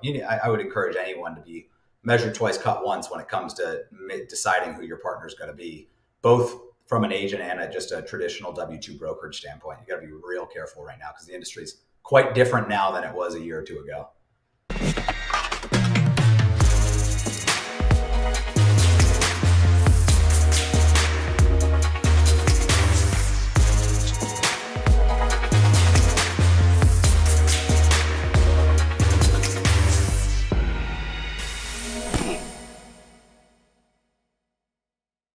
I would encourage anyone to be measured twice, cut once when it comes to deciding who your partner is going to be, both from an agent and just a traditional W-2 brokerage standpoint. You got to be real careful right now because the industry is quite different now than it was a year or two ago.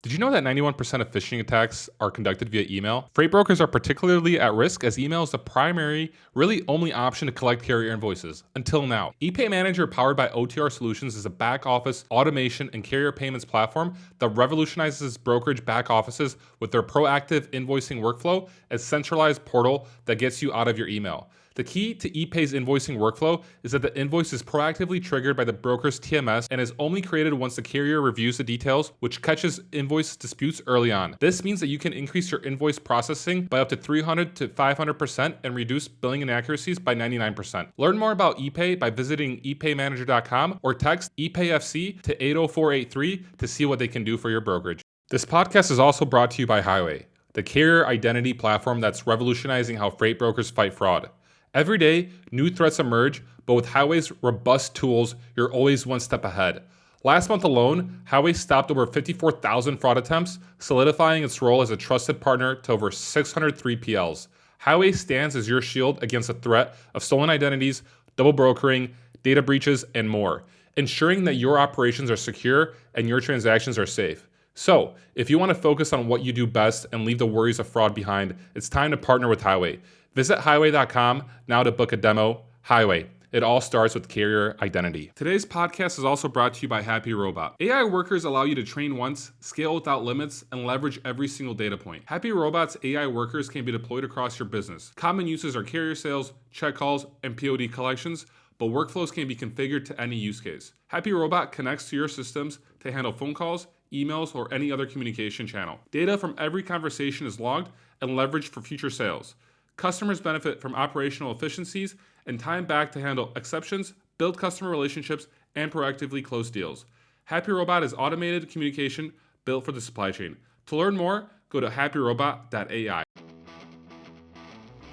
Did you know that 91% of phishing attacks are conducted via email? Freight brokers are particularly at risk as email is the primary, really only option to collect carrier invoices, until now. ePay Manager, powered by OTR Solutions, is a back office automation and carrier payments platform that revolutionizes brokerage back offices with their proactive invoicing workflow, a centralized portal that gets you out of your email. The key to ePay's invoicing workflow is that the invoice is proactively triggered by the broker's TMS and is only created once the carrier reviews the details, which catches invoice disputes early on. This means that you can increase your invoice processing by up to 300 to 500% and reduce billing inaccuracies by 99%. Learn more about ePay by visiting epaymanager.com or text ePayFC to 80483 to see what they can do for your brokerage. This podcast is also brought to you by Highway, the carrier identity platform that's revolutionizing how freight brokers fight fraud. Every day, new threats emerge, but with Highway's robust tools, you're always one step ahead. Last month alone, Highway stopped over 54,000 fraud attempts, solidifying its role as a trusted partner to over 600 3PLs. Highway stands as your shield against the threat of stolen identities, double brokering, data breaches, and more, ensuring that your operations are secure and your transactions are safe. So, if you want to focus on what you do best and leave the worries of fraud behind, it's time to partner with Highway. Visit highway.com now to book a demo. Highway. It all starts with carrier identity. Today's podcast is also brought to you by Happy Robot. AI workers allow you to train once, scale without limits, and leverage every single data point. Happy Robot's AI workers can be deployed across your business. Common uses are carrier sales, check calls, and POD collections, but workflows can be configured to any use case. Happy Robot connects to your systems to handle phone calls, emails, or any other communication channel. Data from every conversation is logged and leveraged for future sales. Customers benefit from operational efficiencies and time back to handle exceptions, build customer relationships, and proactively close deals. Happy Robot is automated communication built for the supply chain. To learn more, go to happyrobot.ai.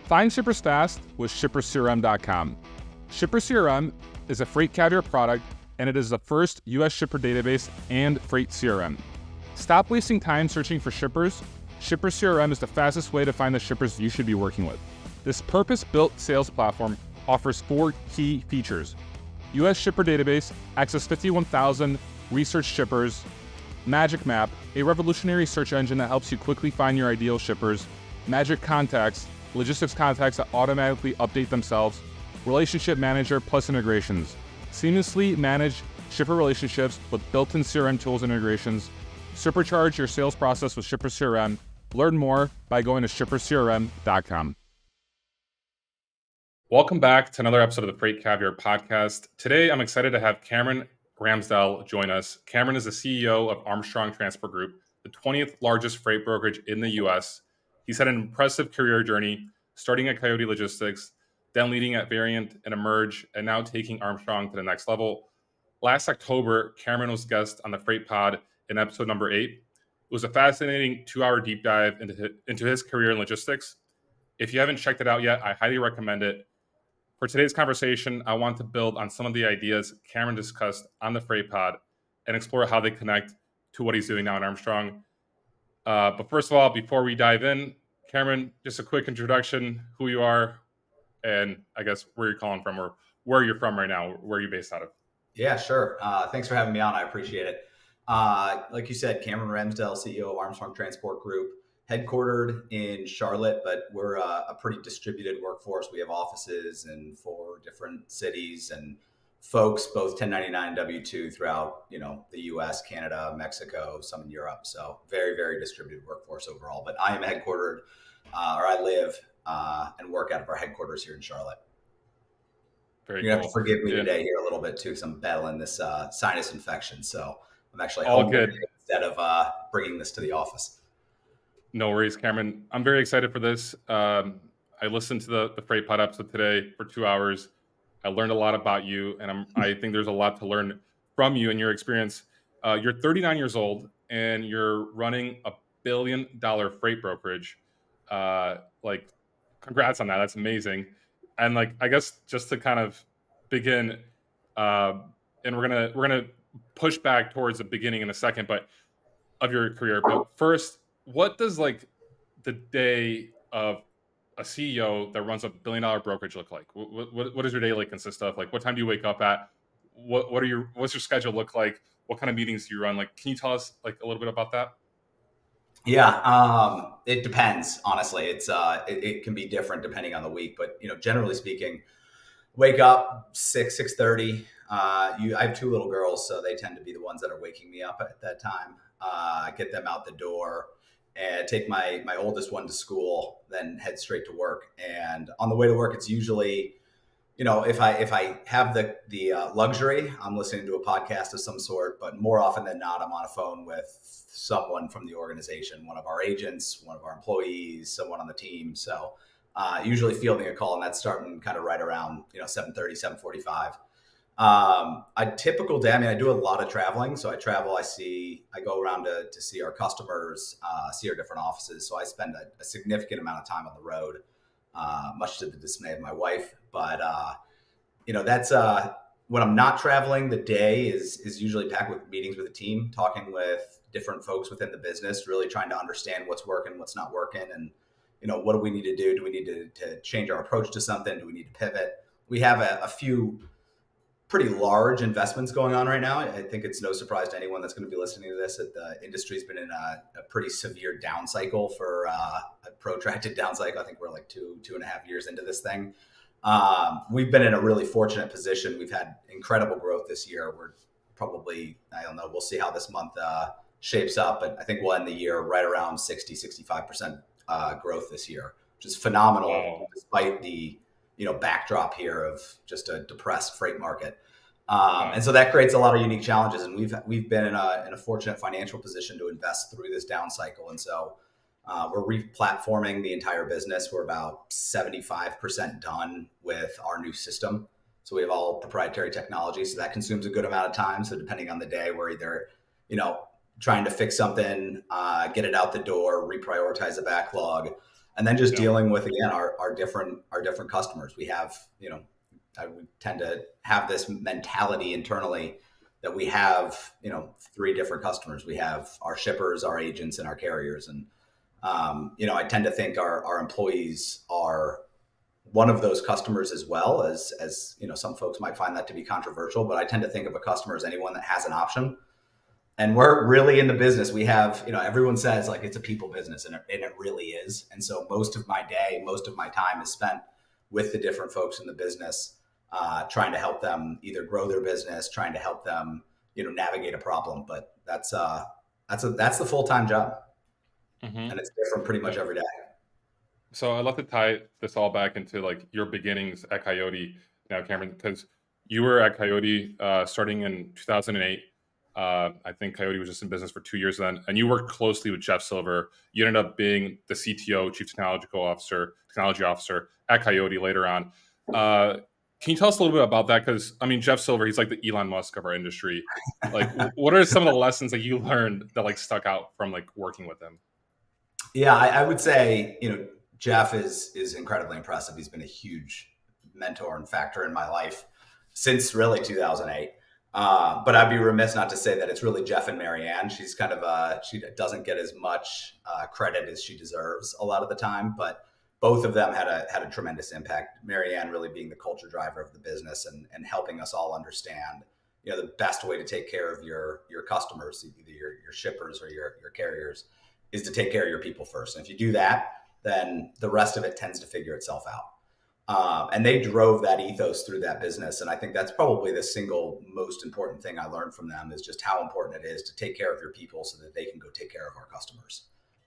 Find shippers fast with shipperscrm.com. Shipper CRM is a FreightCaviar product, and it is the first U.S. shipper database and freight CRM. Stop wasting time searching for shippers. Shipper CRM is the fastest way to find the shippers you should be working with. This purpose-built sales platform offers 4 key features: U.S. shipper database, access 51,000 research shippers, Magic Map, a revolutionary search engine that helps you quickly find your ideal shippers, Magic Contacts, logistics contacts that automatically update themselves, Relationship Manager plus integrations. Seamlessly manage shipper relationships with built-in CRM tools and integrations. Supercharge your sales process with Shipper CRM. Learn more by going to shipperscrm.com. Welcome back to another episode of the FreightCaviar Podcast. Today, I'm excited to have Cameron Ramsdell join us. Cameron is the CEO of Armstrong Transport Group, the 20th largest freight brokerage in the U.S. He's had an impressive career journey, starting at Coyote Logistics, then leading at Variant and Emerge, and now taking Armstrong to the next level. Last October, Cameron was guest on the Freight Pod in episode number 8. It was a fascinating 2-hour deep dive into his career in logistics. If you haven't checked it out yet, I highly recommend it. For today's conversation, I want to build on some of the ideas Cameron discussed on the Freight Pod and explore how they connect to what he's doing now at Armstrong. But first of all, before we dive in, Cameron, just a quick introduction, who you are, and I guess where you're calling from or where you're from right now, where you're based out of. Yeah, sure. Thanks for having me on. I appreciate it. Like you said, Cameron Ramsdell, CEO of Armstrong Transport Group, headquartered in Charlotte, but we're a pretty distributed workforce. We have offices in 4 different cities and folks, both 1099 and W-2 throughout, the US, Canada, Mexico, some in Europe. So very, very distributed workforce overall. But I am headquartered, or I live and work out of our headquarters here in Charlotte. Very You're going to cool. have to forgive me today here a little bit too, because I'm battling this sinus infection. So I'm actually all home good instead of bringing this to the office. No worries, Cameron. I'm very excited for this. I listened to the Freight Pod episode today for 2 hours. I learned a lot about you, and I think there's a lot to learn from you and your experience. You're 39 years old, and you're running a $1 billion freight brokerage. Like, congrats on that. That's amazing. And like, I guess just to kind of begin, uh, and we're gonna push back towards the beginning in a second, but of your career. But first, what does like the day of a CEO that runs a $1 billion brokerage look like? What does your day like consist of? Like, what time do you wake up at? What's your schedule look like? What kind of meetings do you run? Like, can you tell us like a little bit about that? Yeah, it depends. Honestly, it can be different depending on the week, but generally speaking, wake up 6:30. I have two little girls, so they tend to be the ones that are waking me up at that time. Get them out the door and take my oldest one to school, then head straight to work. And on the way to work, it's usually, if I have the luxury, I'm listening to a podcast of some sort. But more often than not, I'm on a phone with someone from the organization, one of our agents, one of our employees, someone on the team. So usually fielding a call, and that's starting kind of right around 7:30, 7:45. A typical day, I do a lot of traveling. So I travel, I go around to see our customers, see our different offices. So I spend a significant amount of time on the road, much to the dismay of my wife. But that's when I'm not traveling, the day is usually packed with meetings with the team, talking with different folks within the business, really trying to understand what's working, what's not working, and what do we need to do? Do we need to change our approach to something? Do we need to pivot? We have a few pretty large investments going on right now. I think it's no surprise to anyone that's going to be listening to this that the industry's been in a pretty severe down cycle for a protracted down cycle. I think we're like two and a half years into this thing. We've been in a really fortunate position. We've had incredible growth this year. We're probably, I don't know, we'll see how this month shapes up, but I think we'll end the year right around 65% growth this year, which is phenomenal. Wow. Despite the backdrop here of just a depressed freight market. Wow. And so that creates a lot of unique challenges. And we've been in a fortunate financial position to invest through this down cycle. And so we're re-platforming the entire business. We're about 75% done with our new system. So we have all proprietary technology. So that consumes a good amount of time. So depending on the day, we're either, trying to fix something, get it out the door, reprioritize the backlog, and then just dealing with, again, our different customers. We have, we tend to have this mentality internally that we have, 3 different customers. We have our shippers, our agents, and our carriers. And, I tend to think our employees are one of those customers as well as, some folks might find that to be controversial, but I tend to think of a customer as anyone that has an option. And we're really in the business. We have, everyone says like it's a people business, and it really is. And so most of my day, most of my time is spent with the different folks in the business, trying to help them either grow their business, trying to help them, navigate a problem. But that's the full-time job, and it's different pretty much every day. So I'd love to tie this all back into like your beginnings at Coyote now, Cameron, because you were at Coyote starting in 2008. I think Coyote was just in business for 2 years then, and you worked closely with Jeff Silver. You ended up being the CTO, Chief Technology Officer at Coyote later on. Can you tell us a little bit about that? Because Jeff Silver, he's like the Elon Musk of our industry. Like, what are some of the lessons that you learned that like stuck out from like working with him? Yeah, I would say, Jeff is incredibly impressive. He's been a huge mentor and factor in my life since really 2008. But I'd be remiss not to say that it's really Jeff and Marianne. She's kind of she doesn't get as much credit as she deserves a lot of the time, but both of them had a tremendous impact. Marianne really being the culture driver of the business and helping us all understand, the best way to take care of your customers, either your shippers or your carriers, is to take care of your people first. And if you do that, then the rest of it tends to figure itself out. And they drove that ethos through that business. And I think that's probably the single most important thing I learned from them, is just how important it is to take care of your people so that they can go take care of our customers.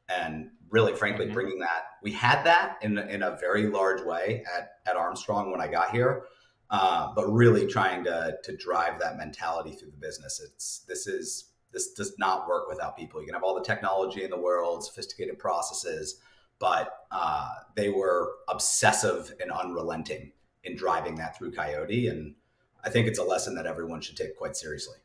And really, frankly, bringing that, we had that in a very large way at Armstrong when I got here, but really trying to drive that mentality through the business. This does not work without people. You can have all the technology in the world, sophisticated processes, but they were obsessive and unrelenting in driving that through Coyote. And I think it's a lesson that everyone should take quite seriously.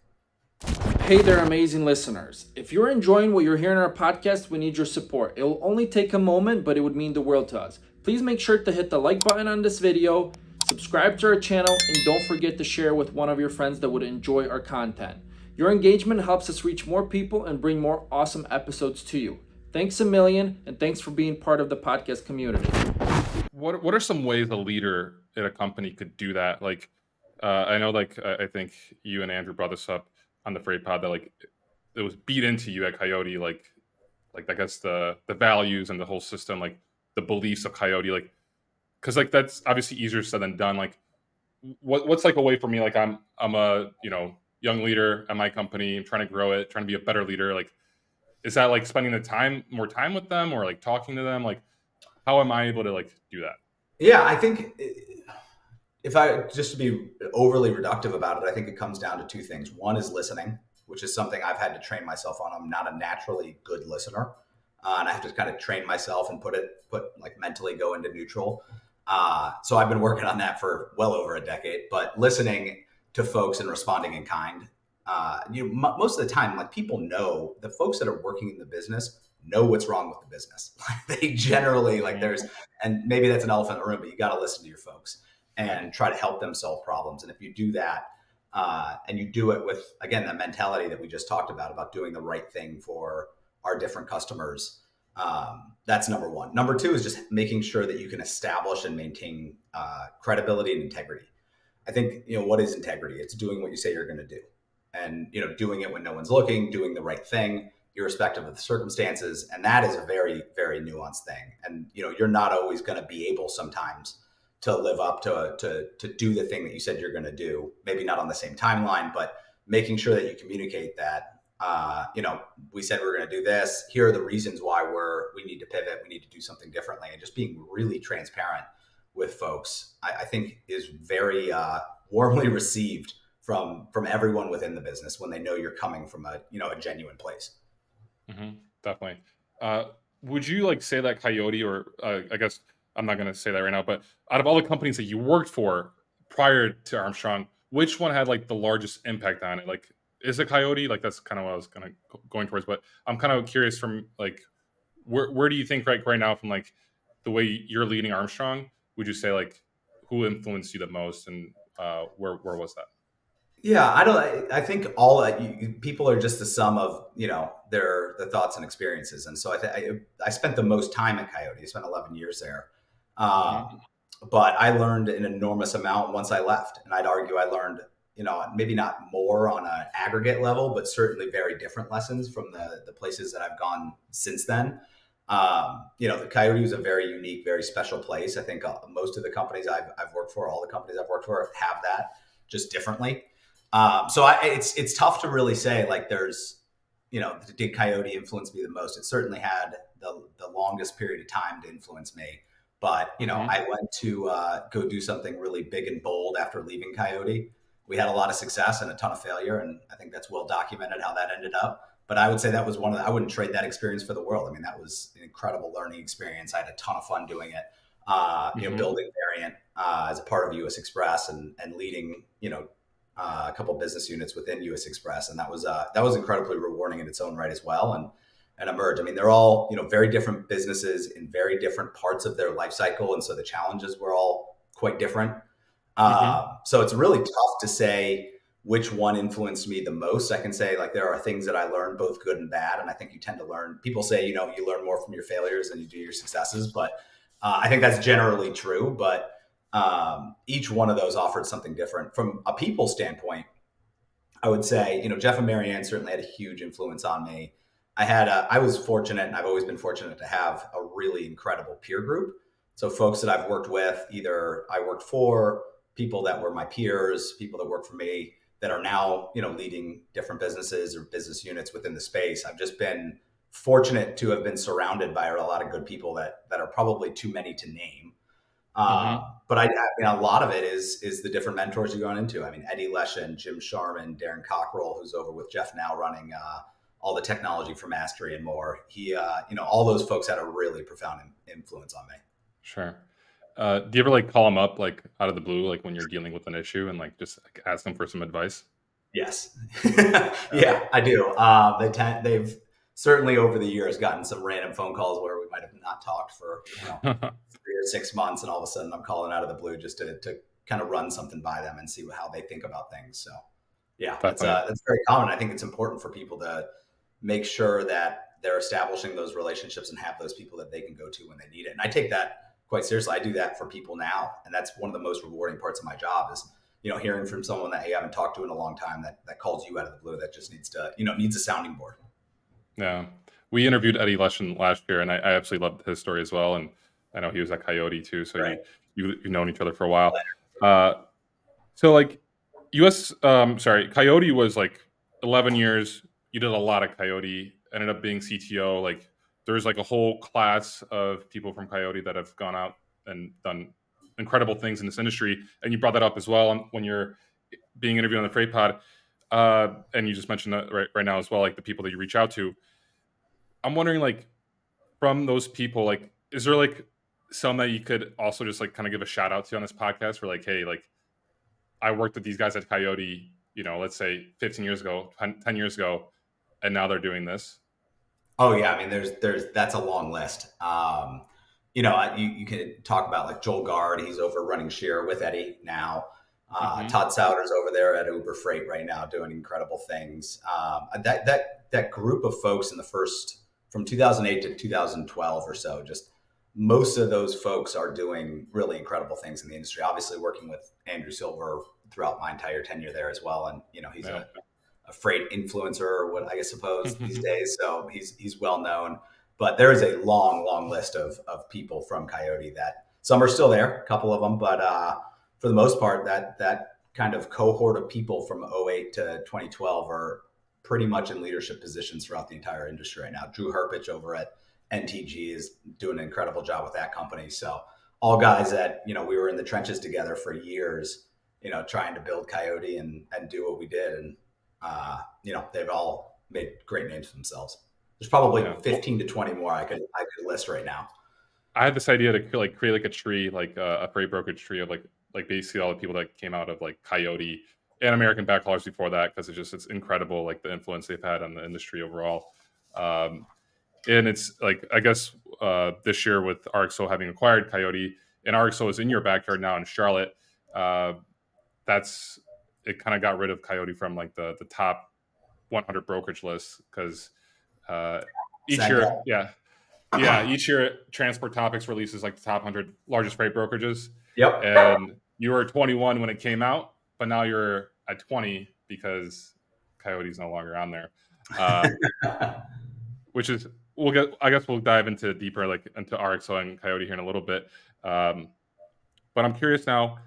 Hey there, amazing listeners. If you're enjoying what you're hearing on our podcast, we need your support. It will only take a moment, but it would mean the world to us. Please make sure to hit the like button on this video, subscribe to our channel, and don't forget to share with one of your friends that would enjoy our content. Your engagement helps us reach more people and bring more awesome episodes to you. Thanks a million, and thanks for being part of the podcast community. What are some ways a leader at a company could do that? Like, I know, like, I think you and Andrew brought this up on the Freight Pod, that like it was beat into you at Coyote, like I guess the values and the whole system, like the beliefs of Coyote, like, because like that's obviously easier said than done. Like, what's like a way for me? Like, I'm a young leader at my company. I'm trying to grow it, trying to be a better leader. Like, is that like spending more time with them, or like talking to them? Like, how am I able to like do that? Yeah, I think if I just to be overly reductive about it, I think it comes down to two things. One is listening, which is something I've had to train myself on. I'm not a naturally good listener, and I have to kind of train myself and put like mentally go into neutral. So I've been working on that for well over a decade. But listening to folks and responding in kind, most of the time, like people know the folks that are working in the business know what's wrong with the business. They generally and maybe that's an elephant in the room, but you got to listen to your folks and try to help them solve problems. And if you do that, and you do it with, again, that mentality that we just talked about doing the right thing for our different customers, that's number one. Number two is just making sure that you can establish and maintain credibility and integrity. I think, what is integrity? It's doing what you say you're going to do, and, doing it when no one's looking, doing the right thing, irrespective of the circumstances. And that is a very, very nuanced thing. And, you're not always going to be able sometimes to live up to do the thing that you said you're going to do, maybe not on the same timeline, but making sure that you communicate that, we said we're going to do this. Here are the reasons why we need to pivot. We need to do something differently. And just being really transparent with folks, I think is very warmly received from everyone within the business when they know you're coming from a genuine place. Mm-hmm, definitely. Would you like say that Coyote, or I guess I'm not going to say that right now, but out of all the companies that you worked for prior to Armstrong, which one had like the largest impact on it? Like, is it Coyote? Like, that's kind of what I was kind of going towards, but I'm kind of curious from like, where do you think right now from like the way you're leading Armstrong, would you say like who influenced you the most, and where was that? Yeah, I think all people are just the sum of, their thoughts and experiences. And so I spent the most time at Coyote. I spent 11 years there. But I learned an enormous amount once I left. And I'd argue I learned, maybe not more on an aggregate level, but certainly very different lessons from the places that I've gone since then. The Coyote was a very unique, very special place. I think most of the companies I've worked for, all the companies I've worked for, have that just differently. It's tough to really say, like, there's, did Coyote influence me the most? It certainly had the longest period of time to influence me. But, I went to go do something really big and bold after leaving Coyote. We had a lot of success and a ton of failure, and I think that's well documented how that ended up. But I would say that was I wouldn't trade that experience for the world. I mean, that was an incredible learning experience. I had a ton of fun doing it. Building Variant as a part of US Express and leading, a couple business units within US Express. And that was incredibly rewarding in its own right as well. And Emerge, I mean, they're all, very different businesses in very different parts of their life cycle. And so the challenges were all quite different. So it's really tough to say which one influenced me the most. I can say, like, there are things that I learned, both good and bad. And I think you tend to learn, people say, you learn more from your failures than you do your successes. But I think that's generally true. But each one of those offered something different. From a people standpoint, I would say, Jeff and Marianne certainly had a huge influence on me. I was fortunate, and I've always been fortunate to have a really incredible peer group. So folks that I've worked with, either I worked for, people that were my peers, people that work for me that are now, leading different businesses or business units within the space. I've just been fortunate to have been surrounded by a lot of good people that are probably too many to name. But a lot of it is the different mentors you're going into. I mean, Eddie Leshin, Jim Sharman, Darren Cockrell, who's over with Jeff now running all the technology for Mastery and more. He, all those folks had a really profound influence on me. Sure. Do you ever like call them up like out of the blue, like when you're dealing with an issue and like just like, ask them for some advice? Yes. Yeah, I do. They've certainly over the years gotten some random phone calls where we might have not talked for, 3 or 6 months, and all of a sudden I'm calling out of the blue just to kind of run something by them and see how they think about things. So yeah, Definitely. that's very common. I think it's important for people to make sure that they're establishing those relationships and have those people that they can go to when they need it. And I take that quite seriously. I do that for people now, and that's one of the most rewarding parts of my job is hearing from someone that you haven't talked to in a long time that calls you out of the blue that just needs a sounding board. Yeah. We interviewed Eddie Leshin last year, and I absolutely loved his story as well. And I know he was at Coyote too, so Right. you've known each other for a while. So like Coyote was like 11 years. You did a lot of Coyote, ended up being CTO. Like there's like a whole class of people from Coyote that have gone out and done incredible things in this industry. And you brought that up as well when you're being interviewed on the Freight Pod. And you just mentioned that right now as well, like the people that you reach out to. I'm wondering, like, from those people, like, is there like some that you could also just like kind of give a shout out to on this podcast for like, hey, like I worked with these guys at Coyote, let's say 15 years ago, 10 years ago, and now they're doing this? Oh yeah, I mean, there's that's a long list. You can talk about like Joel Gard. He's over running Shear with Eddie now. Mm-hmm. Todd Souders over there at Uber Freight right now doing incredible things. That group of folks in the first from 2008 to 2012 or so, just most of those folks are doing really incredible things in the industry. Obviously, working with Andrew Silver throughout my entire tenure there as well, and he's Yeah. a freight influencer, or what I suppose these days. So he's well known. But there is a long list of people from Coyote that some are still there, a couple of them, but for the most part, that kind of cohort of people from '08 to 2012 are pretty much in leadership positions throughout the entire industry right now. Drew Herpich over at NTG is doing an incredible job with that company. So all guys that, we were in the trenches together for years, trying to build Coyote and do what we did. And, they've all made great names for themselves. There's probably 15 to 20 more I could list right now. I had this idea to like create like a tree, like a freight brokerage tree of like basically all the people that came out of like Coyote and American backhaulers before that, because it's incredible like the influence they've had on the industry overall. And it's like, I guess this year with RXO having acquired Coyote, and RXO is in your backyard now in Charlotte, it kind of got rid of Coyote from like the top 100 brokerage lists, because each year, each year Transport Topics releases like the top 100 largest freight brokerages. Yep. And you were 21 when it came out, but now you're at 20 because Coyote's no longer on there. Which is, I guess we'll dive into deeper, like into RXO and Coyote here in a little bit. But I'm curious now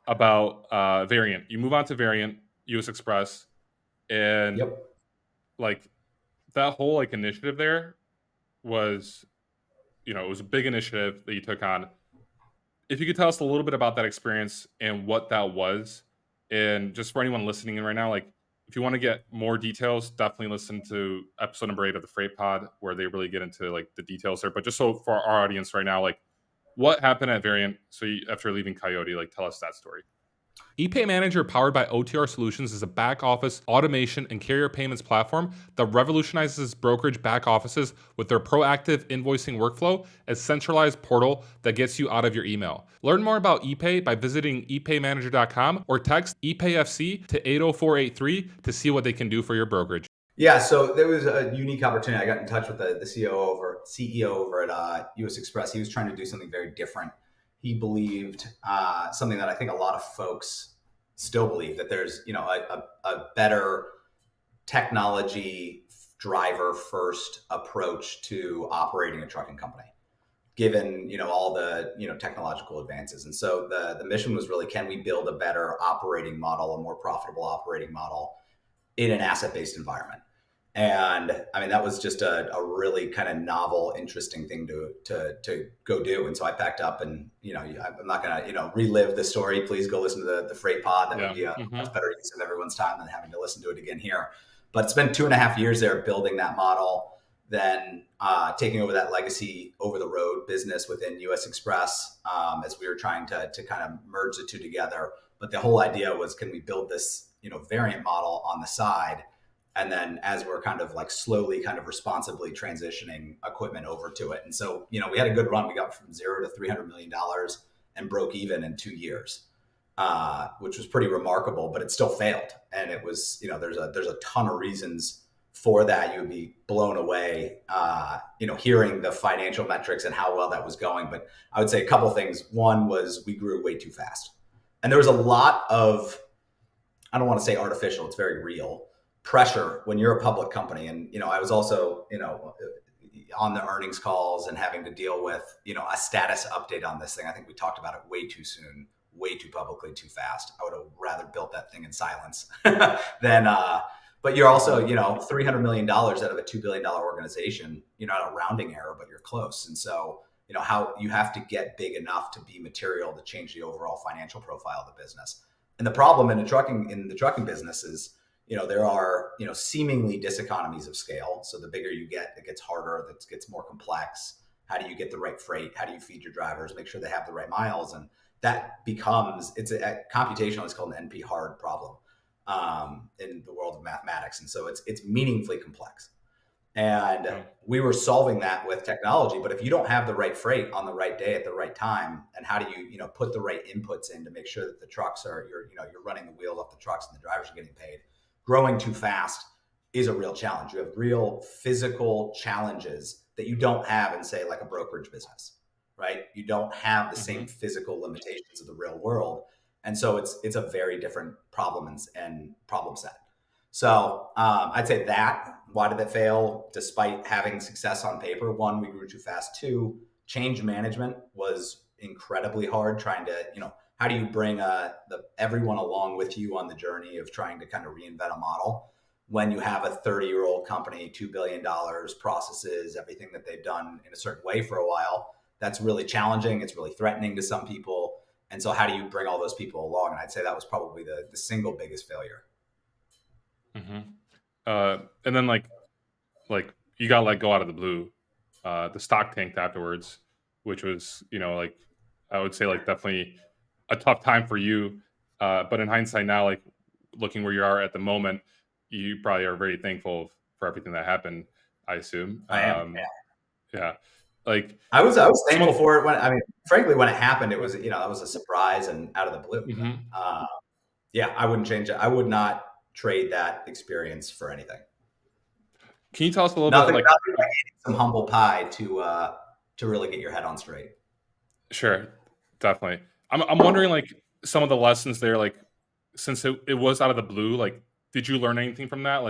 about Variant. You move on to Variant, US Express, and like that whole like initiative there was, it was a big initiative that you took on. If you could tell us a little bit about that experience and what that was, and just for anyone listening in right now, like if you want to get more details, definitely listen to episode number 8 of the Freight Pod, where they really get into like the details there. But just so for our audience right now, like what happened at Variant? So after leaving Coyote, like tell us that story. ePay Manager, powered by OTR Solutions, is a back office automation and carrier payments platform that revolutionizes brokerage back offices with their proactive invoicing workflow, a centralized portal that gets you out of your email. Learn more about ePay by visiting epaymanager.com or text ePayFC to 80483 to see what they can do for your brokerage. Yeah, so there was a unique opportunity. I got in touch with the CEO over at US Express. He was trying to do something very different. He believed something that I think a lot of folks still believe, that there's a better technology driver first approach to operating a trucking company, given all the technological advances. And so the mission was really, can we build a better operating model, a more profitable operating model in an asset-based environment? And I mean, that was just a really kind of novel, interesting thing to go do. And so I packed up, and I'm not gonna relive the story. Please go listen to the Freight Pod. That would be a much better use of everyone's time than having to listen to it again here. But it's been 2.5 years there building that model. then taking over that legacy over the road business within US Express as we were trying to kind of merge the two together. But the whole idea was, can we build this, variant model on the side? And then as we're kind of like slowly kind of responsibly transitioning equipment over to it. And so, we had a good run. We got from $0 to $300 million and broke even in 2 years, which was pretty remarkable, but it still failed. And it was, there's a ton of reasons for that. You would be blown away, hearing the financial metrics and how well that was going. But I would say a couple of things. One was we grew way too fast. And there was a lot of, I don't want to say artificial, it's very real pressure when you're a public company. And, I was also, on the earnings calls and having to deal with, a status update on this thing. I think we talked about it way too soon, way too publicly, too fast. I would have rather built that thing in silence than, but you're also, $300 million out of a $2 billion organization, you're not a rounding error, but you're close. And so, how you have to get big enough to be material to change the overall financial profile of the business. And the problem in the trucking business is, there are, seemingly diseconomies of scale. So the bigger you get, it gets harder, it gets more complex. How do you get the right freight? How do you feed your drivers, make sure they have the right miles? And that becomes, computational, it's called an NP hard problem in the world of mathematics. And so it's meaningfully complex. And we were solving that with technology, but if you don't have the right freight on the right day at the right time, and how do you, put the right inputs in to make sure that the trucks are, you're running the wheels off the trucks and the drivers are getting paid. Growing too fast is a real challenge. You have real physical challenges that you don't have in, say, like a brokerage business, right? You don't have the same physical limitations of the real world. And so it's a very different problem and problem set. So I'd say that. Why did it fail despite having success on paper? One, we grew too fast. Two, change management was incredibly hard. Trying to, how do you bring everyone along with you on the journey of trying to kind of reinvent a model when you have a 30-year-old company, $2 billion, processes everything that they've done in a certain way for a while? That's really challenging. It's really threatening to some people. And so how do you bring all those people along? And I'd say that was probably the single biggest failure. And then like you got let go out of the blue. The stock tanked afterwards, which was, I would say definitely a tough time for you. But in hindsight now, looking where you are at the moment, you probably are very thankful for everything that happened, I assume. I am. Yeah. I was thankful for it frankly, when it happened, it was, that was a surprise and out of the blue. I wouldn't change it. I would not trade that experience for anything. Can you tell us a little bit like some humble pie to really get your head on straight? Sure, definitely. I'm wondering some of the lessons there, since it was out of the blue, did you learn anything from that?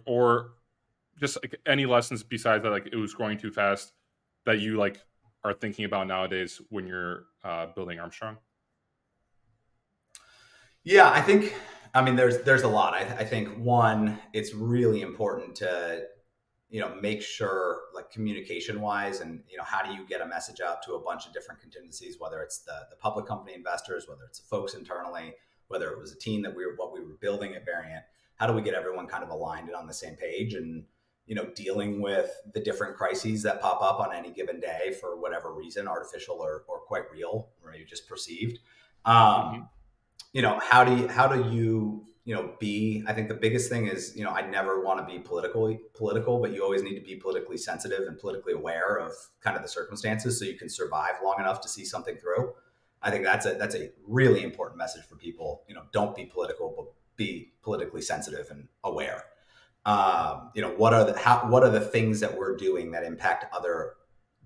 Or just any lessons besides that, it was growing too fast that you are thinking about nowadays when you're building Armstrong? Yeah, I think, there's a lot. I think one, it's really important to, make sure communication wise and, how do you get a message out to a bunch of different contingencies, whether it's the public company investors, whether it's the folks internally, whether it was a team what we were building at Variant, how do we get everyone kind of aligned and on the same page and, dealing with the different crises that pop up on any given day for whatever reason, artificial or quite real, or maybe just perceived. How do you, be, I think the biggest thing is, I never want to be political, but you always need to be politically sensitive and politically aware of kind of the circumstances so you can survive long enough to see something through. I think that's a really important message for people. Don't be political, but be politically sensitive and aware. What are the things that we're doing that impact other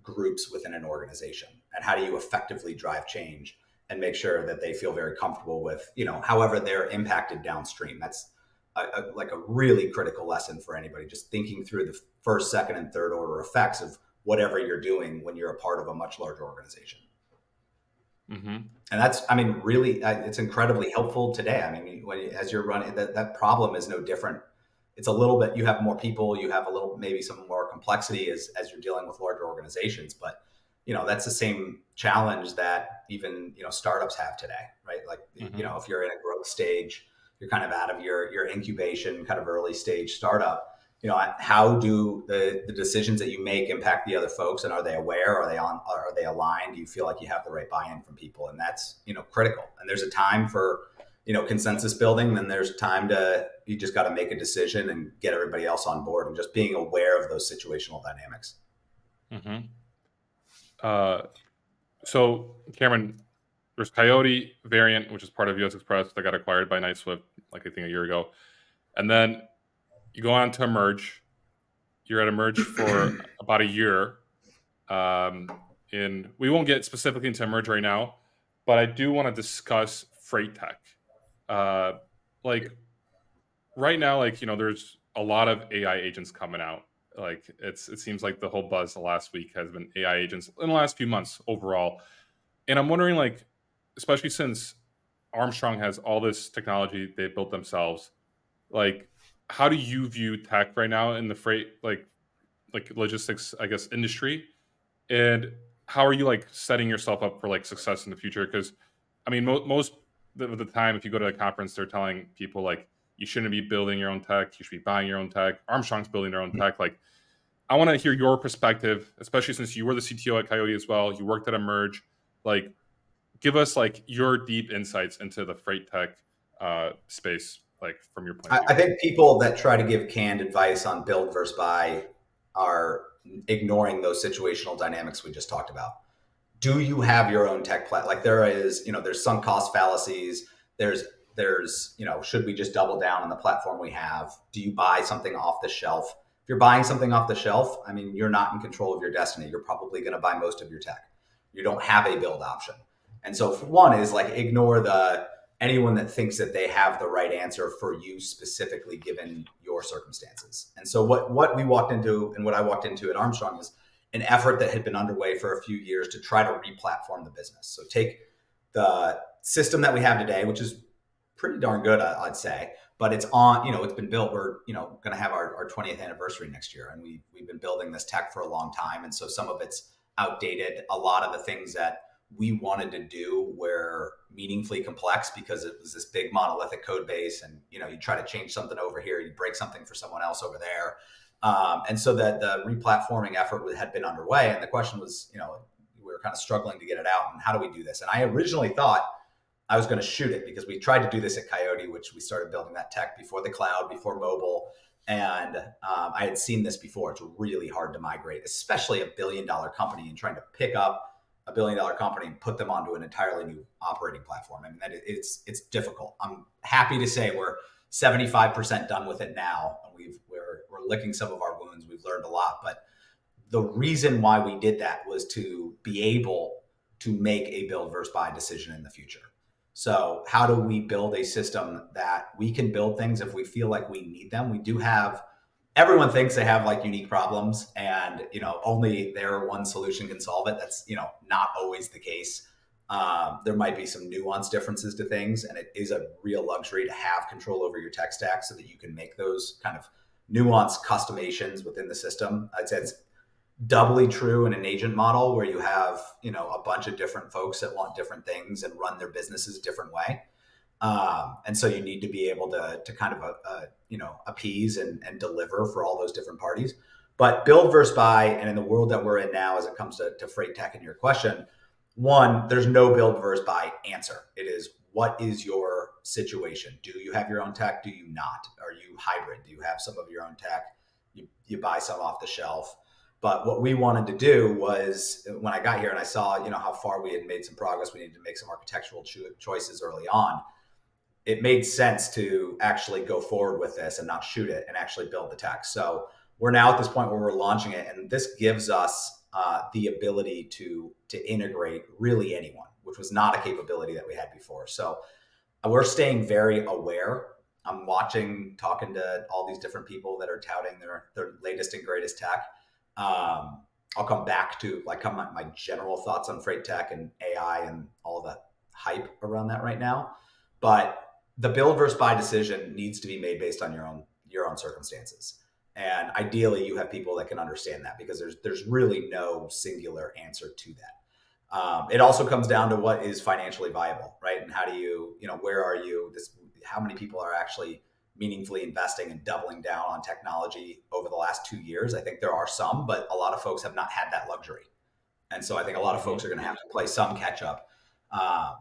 groups within an organization, and how do you effectively drive change and make sure that they feel very comfortable with, however they're impacted downstream. That's a really critical lesson for anybody, just thinking through the first, second, and third order effects of whatever you're doing when you're a part of a much larger organization. And that's, really, it's incredibly helpful today. As you're running, that problem is no different. It's a little bit, you have more people, you have maybe some more complexity as you're dealing with larger organizations, but that's the same challenge that even, startups have today, right? If you're in a growth stage, you're kind of out of your incubation, kind of early stage startup, how do the decisions that you make impact the other folks, and are they aware? Are they aligned? Do you feel like you have the right buy-in from people? And that's, critical. And there's a time for, consensus building. Then there's time you just got to make a decision and get everybody else on board, and just being aware of those situational dynamics. Mm-hmm. So Cameron, there's Coyote variant, which is part of US Express that got acquired by Knight-Swift, like I think a year ago. And then you go on to Emerge. You're at Emerge for about a year. And we won't get specifically into Emerge right now, but I do want to discuss freight tech. Like right now, there's a lot of AI agents coming out. Like it seems like the whole buzz the last week has been AI agents in the last few months overall. And I'm wondering, especially since Armstrong has all this technology they built themselves, how do you view tech right now in the freight, like logistics, I guess, industry? And how are you setting yourself up for success in the future? Because I mean, most of the time, if you go to a conference, they're telling people you shouldn't be building your own tech. You should be buying your own tech. Armstrong's building their own tech. I want to hear your perspective, especially since you were the CTO at Coyote as well. You worked at Emerge. Give us your deep insights into the freight tech space, from your point of view. I think people that try to give canned advice on build versus buy are ignoring those situational dynamics we just talked about. Do you have your own tech platform? There's sunk cost fallacies. There's, should we just double down on the platform we have? Do you buy something off the shelf? If you're buying something off the shelf, I mean, you're not in control of your destiny. You're probably going to buy most of your tech. You don't have a build option. And so for one is ignore anyone that thinks that they have the right answer for you specifically given your circumstances. And so what we walked into and what I walked into at Armstrong is an effort that had been underway for a few years to try to re-platform the business. So take the system that we have today, which is pretty darn good, I'd say, but it's on, it's been built. We're, going to have our 20th anniversary next year. And we've been building this tech for a long time. And so some of it's outdated. A lot of the things that we wanted to do were meaningfully complex because it was this big monolithic code base. And, you try to change something over here, you break something for someone else over there. And so that the replatforming effort had been underway. And the question was, we were kind of struggling to get it out. And how do we do this? And I originally thought I was going to shoot it because we tried to do this at Coyote, which we started building that tech before the cloud, before mobile. And I had seen this before. It's really hard to migrate, especially a $1 billion company, and trying to pick up a $1 billion company and put them onto an entirely new operating platform. I mean, it's difficult. I'm happy to say we're 75% done with it now. And we're licking some of our wounds. We've learned a lot. But the reason why we did that was to be able to make a build versus buy decision in the future. So how do we build a system that we can build things if we feel like we need them? We do have, everyone thinks they have unique problems and, only their one solution can solve it. That's, not always the case. There might be some nuanced differences to things, and it is a real luxury to have control over your tech stack so that you can make those kind of nuanced customations within the system. I'd say it's doubly true in an agent model where you have, a bunch of different folks that want different things and run their businesses a different way. And so you need to be able to kind of, appease and deliver for all those different parties. But build versus buy, and in the world that we're in now, as it comes to freight tech and your question, one, there's no build versus buy answer. It is, what is your situation? Do you have your own tech? Do you not? Are you hybrid? Do you have some of your own tech? You buy some off the shelf. But what we wanted to do was, when I got here and I saw, how far we had made some progress, we needed to make some architectural choices early on. It made sense to actually go forward with this and not shoot it and actually build the tech. So we're now at this point where we're launching it, and this gives us the ability to integrate really anyone, which was not a capability that we had before. So we're staying very aware. I'm talking to all these different people that are touting their latest and greatest tech. I'll come back to my general thoughts on freight tech and AI and all the hype around that right now. But the build versus buy decision needs to be made based on your own circumstances. And ideally you have people that can understand that, because there's really no singular answer to that. It also comes down to what is financially viable, right? And how do you, where are you? How many people are actually meaningfully investing and doubling down on technology over the last 2 years. I think there are some, but a lot of folks have not had that luxury. And so I think a lot of folks are going to have to play some catch up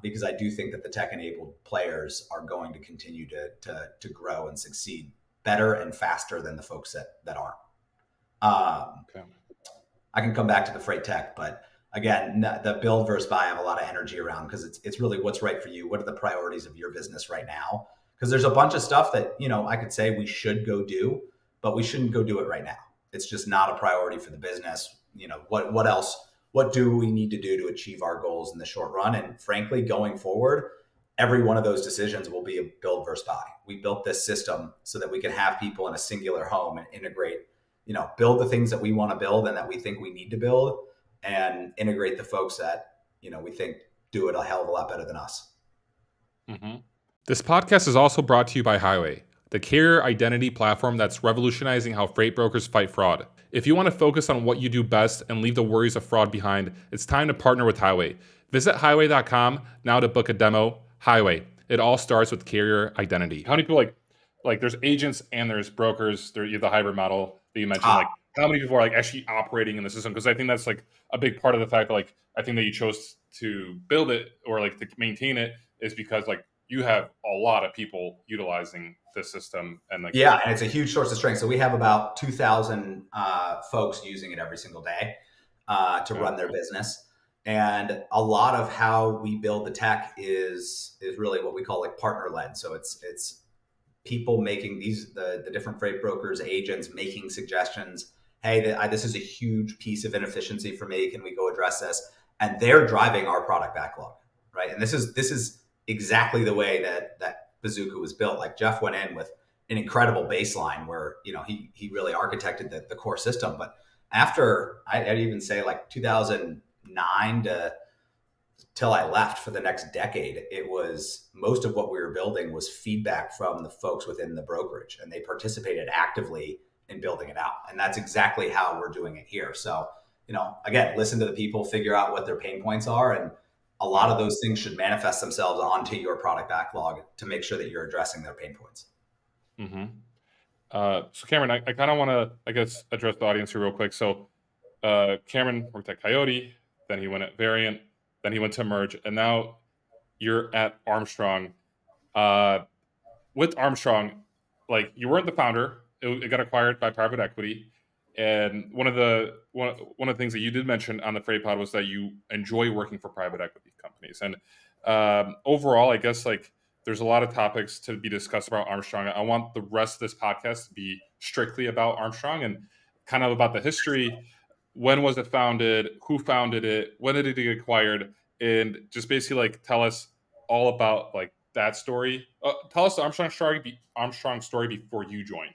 because I do think that the tech-enabled players are going to continue to grow and succeed better and faster than the folks that aren't. I can come back to the freight tech, but again, the build versus buy I have a lot of energy around because it's really what's right for you. What are the priorities of your business right now? Because there's a bunch of stuff that, I could say we should go do, but we shouldn't go do it right now. It's just not a priority for the business. What else? What do we need to do to achieve our goals in the short run? And frankly, going forward, every one of those decisions will be a build versus buy. We built this system so that we can have people in a singular home and integrate, build the things that we want to build and that we think we need to build, and integrate the folks that, we think do it a hell of a lot better than us. Mm-hmm. This podcast is also brought to you by Highway, the carrier identity platform that's revolutionizing how freight brokers fight fraud. If you want to focus on what you do best and leave the worries of fraud behind, it's time to partner with Highway. Visit highway.com now to book a demo. Highway. It all starts with carrier identity. How many people like there's agents and there's brokers, you have the hybrid model that you mentioned, like how many people are like actually operating in the system? Because I think that's like a big part of the fact that like I think that you chose to build it or like to maintain it is because like you have a lot of people utilizing the system and like and it's a huge source of strength. So we have about 2,000 folks using it every single day to run their business. And a lot of how we build the tech is really what we call like partner led. So it's people making the different freight brokers, agents making suggestions. Hey, this is a huge piece of inefficiency for me. Can we go address this? And they're driving our product backlog, right? And this is exactly the way that Bazooka was built. Like Jeff went in with an incredible baseline where he really architected the core system. But after I'd even say like 2009 till I left for the next decade, it was most of what we were building was feedback from the folks within the brokerage, and they participated actively in building it out. And that's exactly how we're doing it here. So, again, listen to the people, figure out what their pain points are. And a lot of those things should manifest themselves onto your product backlog to make sure that you're addressing their pain points. Mm-hmm. So Cameron, I kind of want to, address the audience here real quick. So Cameron worked at Coyote, then he went at Variant, then he went to Merge, and now you're at Armstrong. With Armstrong, like you weren't the founder; it got acquired by private equity. And one of the things that you did mention on the Freight Pod was that you enjoy working for private equity companies. And overall, I guess like there's a lot of topics to be discussed about Armstrong. I want the rest of this podcast to be strictly about Armstrong and kind of about the history. When was it founded? Who founded it? When did it get acquired? And just basically like tell us all about like that story. Tell us the Armstrong story before you joined.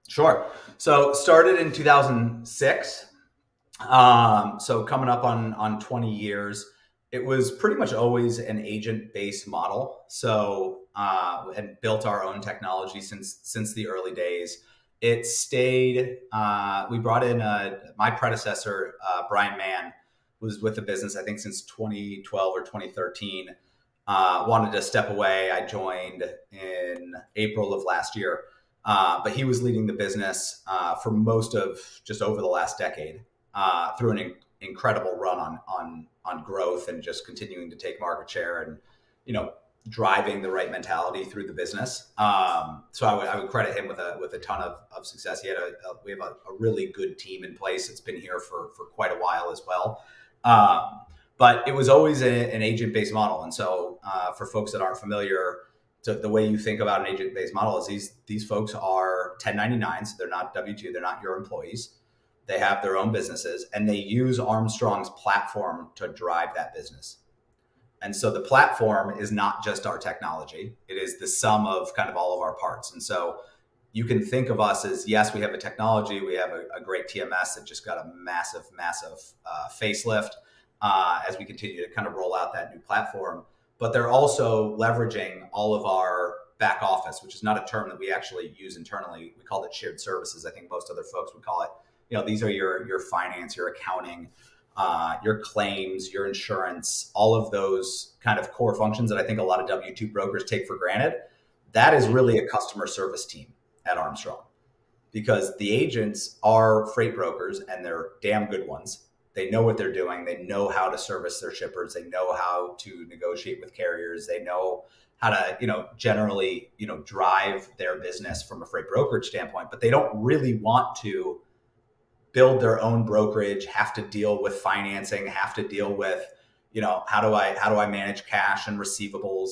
Sure. So started in 2006. So coming up on 20 years. It was pretty much always an agent-based model. So we had built our own technology since the early days. It stayed. We brought in my predecessor, Brian Mann, was with the business, I think, since 2012 or 2013. Wanted to step away. I joined in April of last year. But he was leading the business for most of just over the last decade through an incredible run on growth and just continuing to take market share and, driving the right mentality through the business. So I would credit him with a ton of success. We have a really good team in place. It's been here for quite a while as well. But it was always an agent-based model. And so for folks that aren't familiar, the way you think about an agent-based model is these folks are 1099s. They're not W-2. They're not your employees. They have their own businesses, and they use Armstrong's platform to drive that business. And so the platform is not just our technology. It is the sum of kind of all of our parts. And so you can think of us as, yes, we have a technology. We have a great TMS that just got a massive facelift as we continue to kind of roll out that new platform. But they're also leveraging all of our back office, which is not a term that we actually use internally. We call it shared services. I think most other folks would call it, these are your finance, your accounting, your claims, your insurance, all of those kind of core functions that I think a lot of W-2 brokers take for granted. That is really a customer service team at Armstrong, because the agents are freight brokers and they're damn good ones. They know what they're doing. They know how to service their shippers. They know how to negotiate with carriers. They know how to, generally, drive their business from a freight brokerage standpoint, but they don't really want to build their own brokerage, have to deal with financing, have to deal with, how do I manage cash and receivables?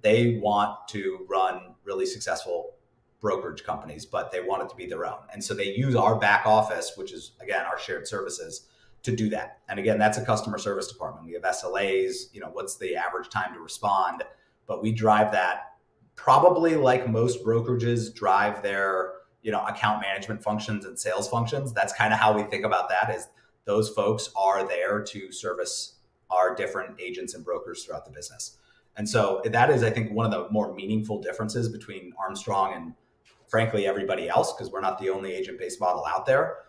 They want to run really successful brokerage companies, but they want it to be their own. And so they use our back office, which is, again, our shared services, to do that. And again, that's a customer service department. We have SLAs, what's the average time to respond, but we drive that probably like most brokerages drive their, account management functions and sales functions. That's kind of how we think about that, is those folks are there to service our different agents and brokers throughout the business. And so that is, I think, one of the more meaningful differences between Armstrong and, frankly, everybody else, because we're not the only agent-based model out there.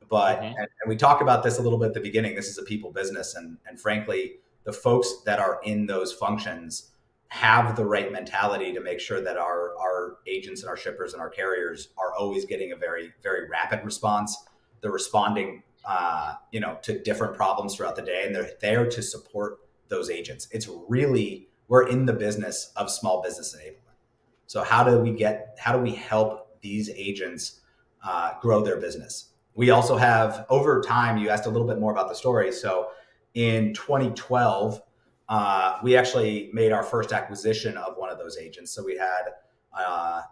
But, and we talk about this a little bit at the beginning, this is a people business. And frankly, the folks that are in those functions have the right mentality to make sure that our agents and our shippers and our carriers are always getting a very, very rapid response. They're responding, to different problems throughout the day, and they're there to support those agents. It's really, we're in the business of small business enablement. So how do we help these agents grow their business? We also have, over time, you asked a little bit more about the story. So in 2012, we actually made our first acquisition of one of those agents. So we had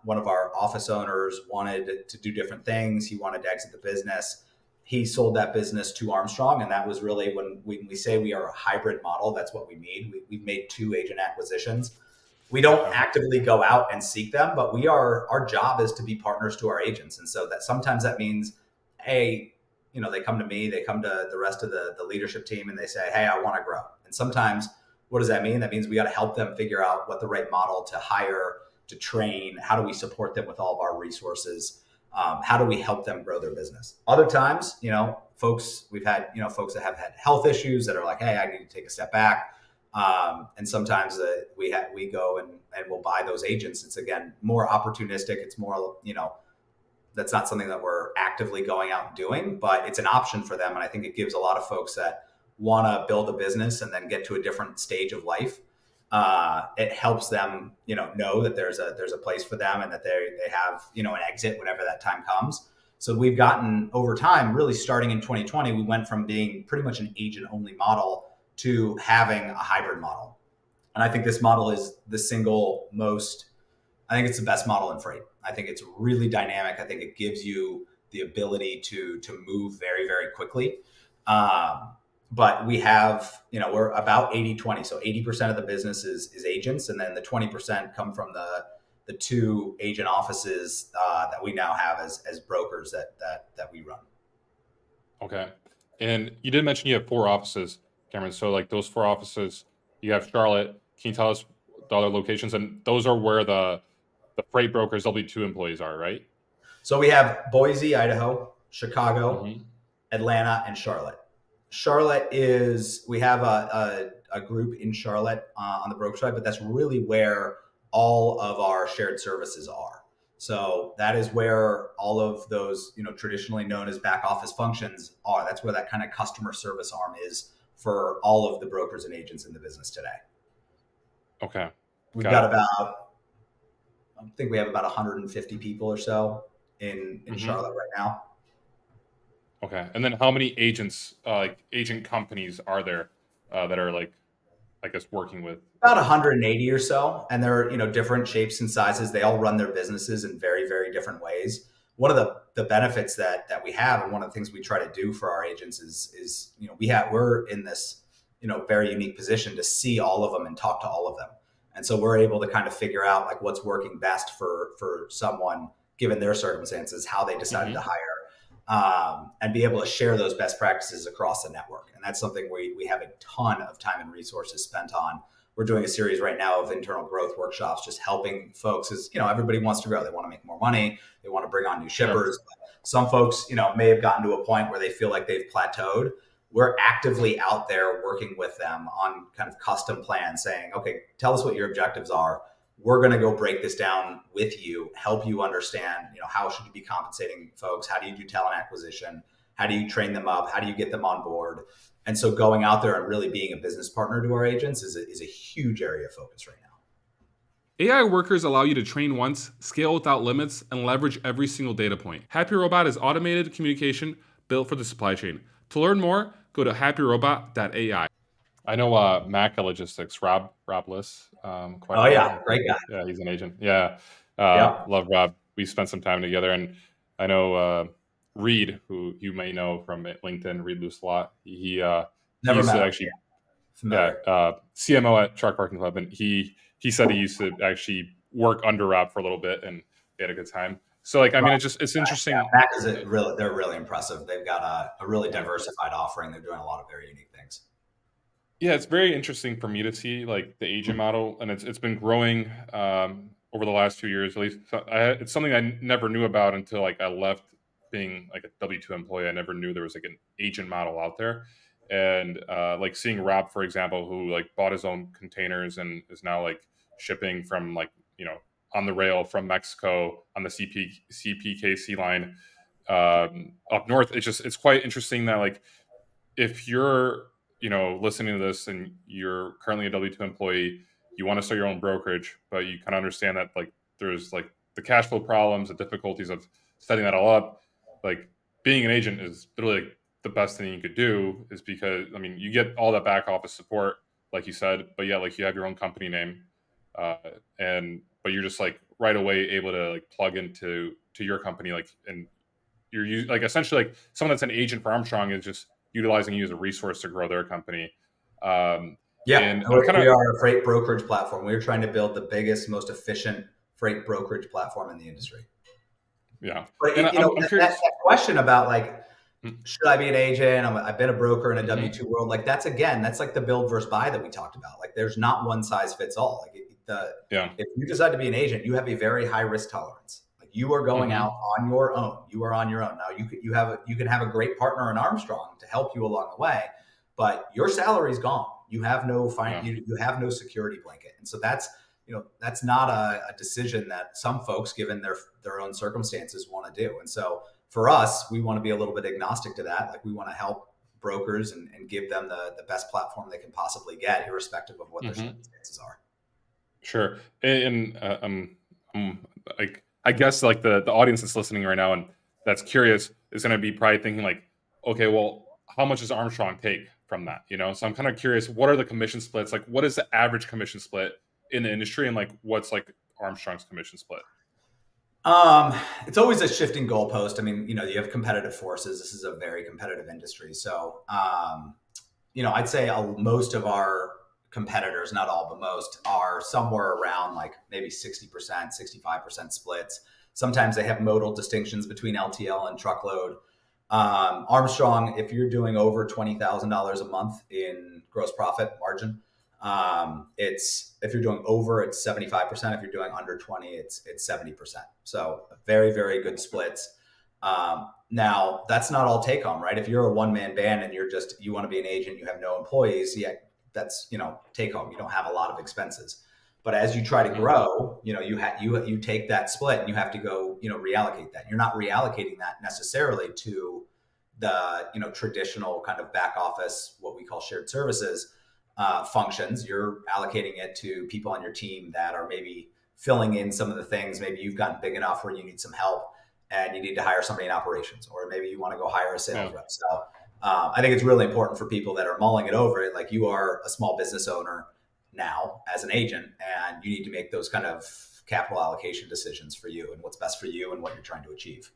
one of our office owners wanted to do different things. He wanted to exit the business. He sold that business to Armstrong. And that was really when we say we are a hybrid model, that's what we mean. We've made 2 agent acquisitions. We don't actively go out and seek them, but our job is to be partners to our agents. And so that sometimes that means, hey, they come to me, they come to the rest of the leadership team and they say, hey, I want to grow. And sometimes, what does that mean? That means we got to help them figure out what the right model to hire, to train, how do we support them with all of our resources? How do we help them grow their business? Other times, we've had, folks that have had health issues that are like, hey, I need to take a step back. And sometimes we go and we'll buy those agents. It's, again, more opportunistic. It's more, that's not something that we're actively going out and doing, but it's an option for them. And I think it gives a lot of folks that want to build a business and then get to a different stage of life. It helps them, know that there's a place for them and that they have, an exit whenever that time comes. So we've gotten, over time, really starting in 2020, we went from being pretty much an agent only model to having a hybrid model. And I think this model is I think it's the best model in freight. I think it's really dynamic. I think it gives you the ability to move very, very quickly. But we have, we're about 80-20. So 80% of the business is agents. And then the 20% come from the 2 agent offices that we now have as brokers that we run. Okay. And you did mention you have 4 offices, Cameron. So like those 4 offices, you have Charlotte. Can you tell us the other locations? And those are where the freight brokers W2 employees are, right? So we have Boise, Idaho, Chicago, Atlanta, and Charlotte. Charlotte we have a group in Charlotte on the broker side, but that's really where all of our shared services are. So that is where all of those, traditionally known as back office functions are. That's where that kind of customer service arm is for all of the brokers and agents in the business today. Okay. We've got about, I think we have about 150 people or so in Charlotte right now. Okay. And then how many agents, agent companies are there that are working with? About 180 or so. And they're, different shapes and sizes. They all run their businesses in very, very different ways. One of the benefits that we have, and one of the things we try to do for our agents is we're in this, very unique position to see all of them and talk to all of them. And so we're able to kind of figure out like what's working best for someone given their circumstances, how they decided to hire, and be able to share those best practices across the network. And that's something we have a ton of time and resources spent on. We're doing a series right now of internal growth workshops, just helping folks as, everybody wants to grow. They want to make more money. They want to bring on new shippers. Sure. Some folks, may have gotten to a point where they feel like they've plateaued. We're actively out there working with them on kind of custom plans saying, okay, tell us what your objectives are. we're going to go break this down with you, help you understand, how should you be compensating folks? How do you do talent acquisition? How do you train them up? How do you get them on board? And so going out there and really being a business partner to our agents is a huge area of focus right now. AI workers allow you to train once, scale without limits, and leverage every single data point. Happy Robot is automated communication built for the supply chain. To learn more, go to happyrobot.ai. I know Mac Logistics, Rob Liss. Great guy. Yeah, he's an agent. Yeah, Yeah. love Rob. We spent some time together, and I know Reed, who you may know from LinkedIn, Reed Lucelot. He Never used met to him. actually, Familiar. CMO at Truck Parking Club, and he said he used to actually work under Rob for a little bit, and they had a good time. So, like, I mean, it's interesting. Yeah, Mac they're really impressive. They've got a really diversified offering. They're doing a lot of very unique things. Yeah, it's very interesting for me to see like the agent model, and it's been growing over the last 2 years. At least it's something I never knew about until like I left being like a W-2 employee. I never knew there was like an agent model out there, and like seeing Rob, for example, who like bought his own containers and is now like shipping from like on the rail from Mexico on the CPKC line up north. It's quite interesting that like if you're listening to this and you're currently a W-2 employee, you want to start your own brokerage, but you kind of understand that like there's like the cash flow problems, the difficulties of setting that all up. Like being an agent is literally like the best thing you could do, is because I mean you get all that back office support, like you said, but yeah, like you have your own company name, but you're just like right away able to like plug into your company, like, and you're like essentially like someone that's an agent for Armstrong is just utilizing you as a resource to grow their company. And we are a freight brokerage platform. We're trying to build the biggest, most efficient freight brokerage platform in the industry. Yeah. But that question about like, should I be an agent? I've been a broker in a W-2 world. Like that's like the build versus buy that we talked about. Like there's not one size fits all. Like if you decide to be an agent, you have a very high risk tolerance. Like you are going out on your own. You are on your own. Now you can have a great partner in Armstrong to help you along the way, but your salary's gone. You have no you have no security blanket. And so that's not a decision that some folks, given their own circumstances, want to do. And so for us, we want to be a little bit agnostic to that. Like we want to help brokers and give them the best platform they can possibly get, irrespective of what their circumstances are. Sure. And like, I guess like the audience that's listening right now and that's curious is going to be probably thinking like, okay, well, how much does Armstrong take from that? So I'm kind of curious, what are the commission splits? Like, what is the average commission split in the industry, and like, what's like Armstrong's commission split? It's always a shifting goalpost. I mean, you have competitive forces. This is a very competitive industry. So, I'd say most of our competitors, not all, but most, are somewhere around like maybe 60%, 65% splits. Sometimes they have modal distinctions between LTL and truckload. Armstrong, if you're doing over $20,000 a month in gross profit margin, if you're doing over, it's 75%. If you're doing under 20, it's 70%. So very, very good splits. Now that's not all take home, right? If you're a one-man band and you want to be an agent, you have no employees, that's, take home. You don't have a lot of expenses. But as you try to grow, you take that split and you have to go, reallocate that. You're not reallocating that necessarily to the, traditional kind of back office, what we call shared services functions. You're allocating it to people on your team that are maybe filling in some of the things. Maybe you've gotten big enough where you need some help and you need to hire somebody in operations, or maybe you want to go hire a sales rep. So I think it's really important for people that are mulling it over it. Like you are a small business owner now as an agent, and you need to make those kind of capital allocation decisions for you and what's best for you and what you're trying to achieve.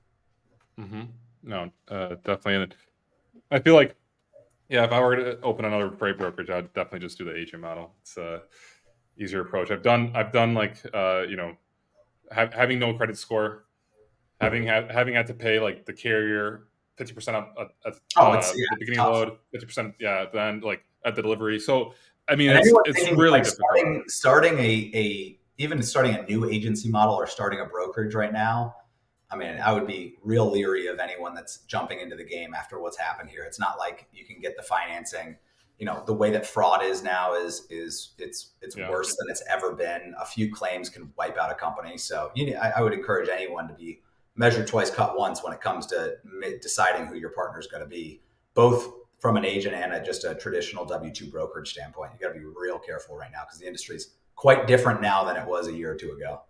No, definitely. And I feel like, yeah, if I were to open another freight brokerage, I'd definitely just do the agent model. It's a easier approach. I've done like, having no credit score, having had to pay like the carrier 50% at the beginning of the load, 50%, then like at the delivery. So I mean, it's really like difficult. Starting a new agency model or starting a brokerage right now. I mean, I would be real leery of anyone that's jumping into the game after what's happened here. It's not like you can get the financing, the way that fraud is now is it's Yeah. worse than it's ever been. A few claims can wipe out a company. So I would encourage anyone to be measured twice, cut once when it comes to deciding who your partner is going to be, both from an agent and just a traditional W-2 brokerage standpoint. You got to be real careful right now because the industry is quite different now than it was a year or two ago.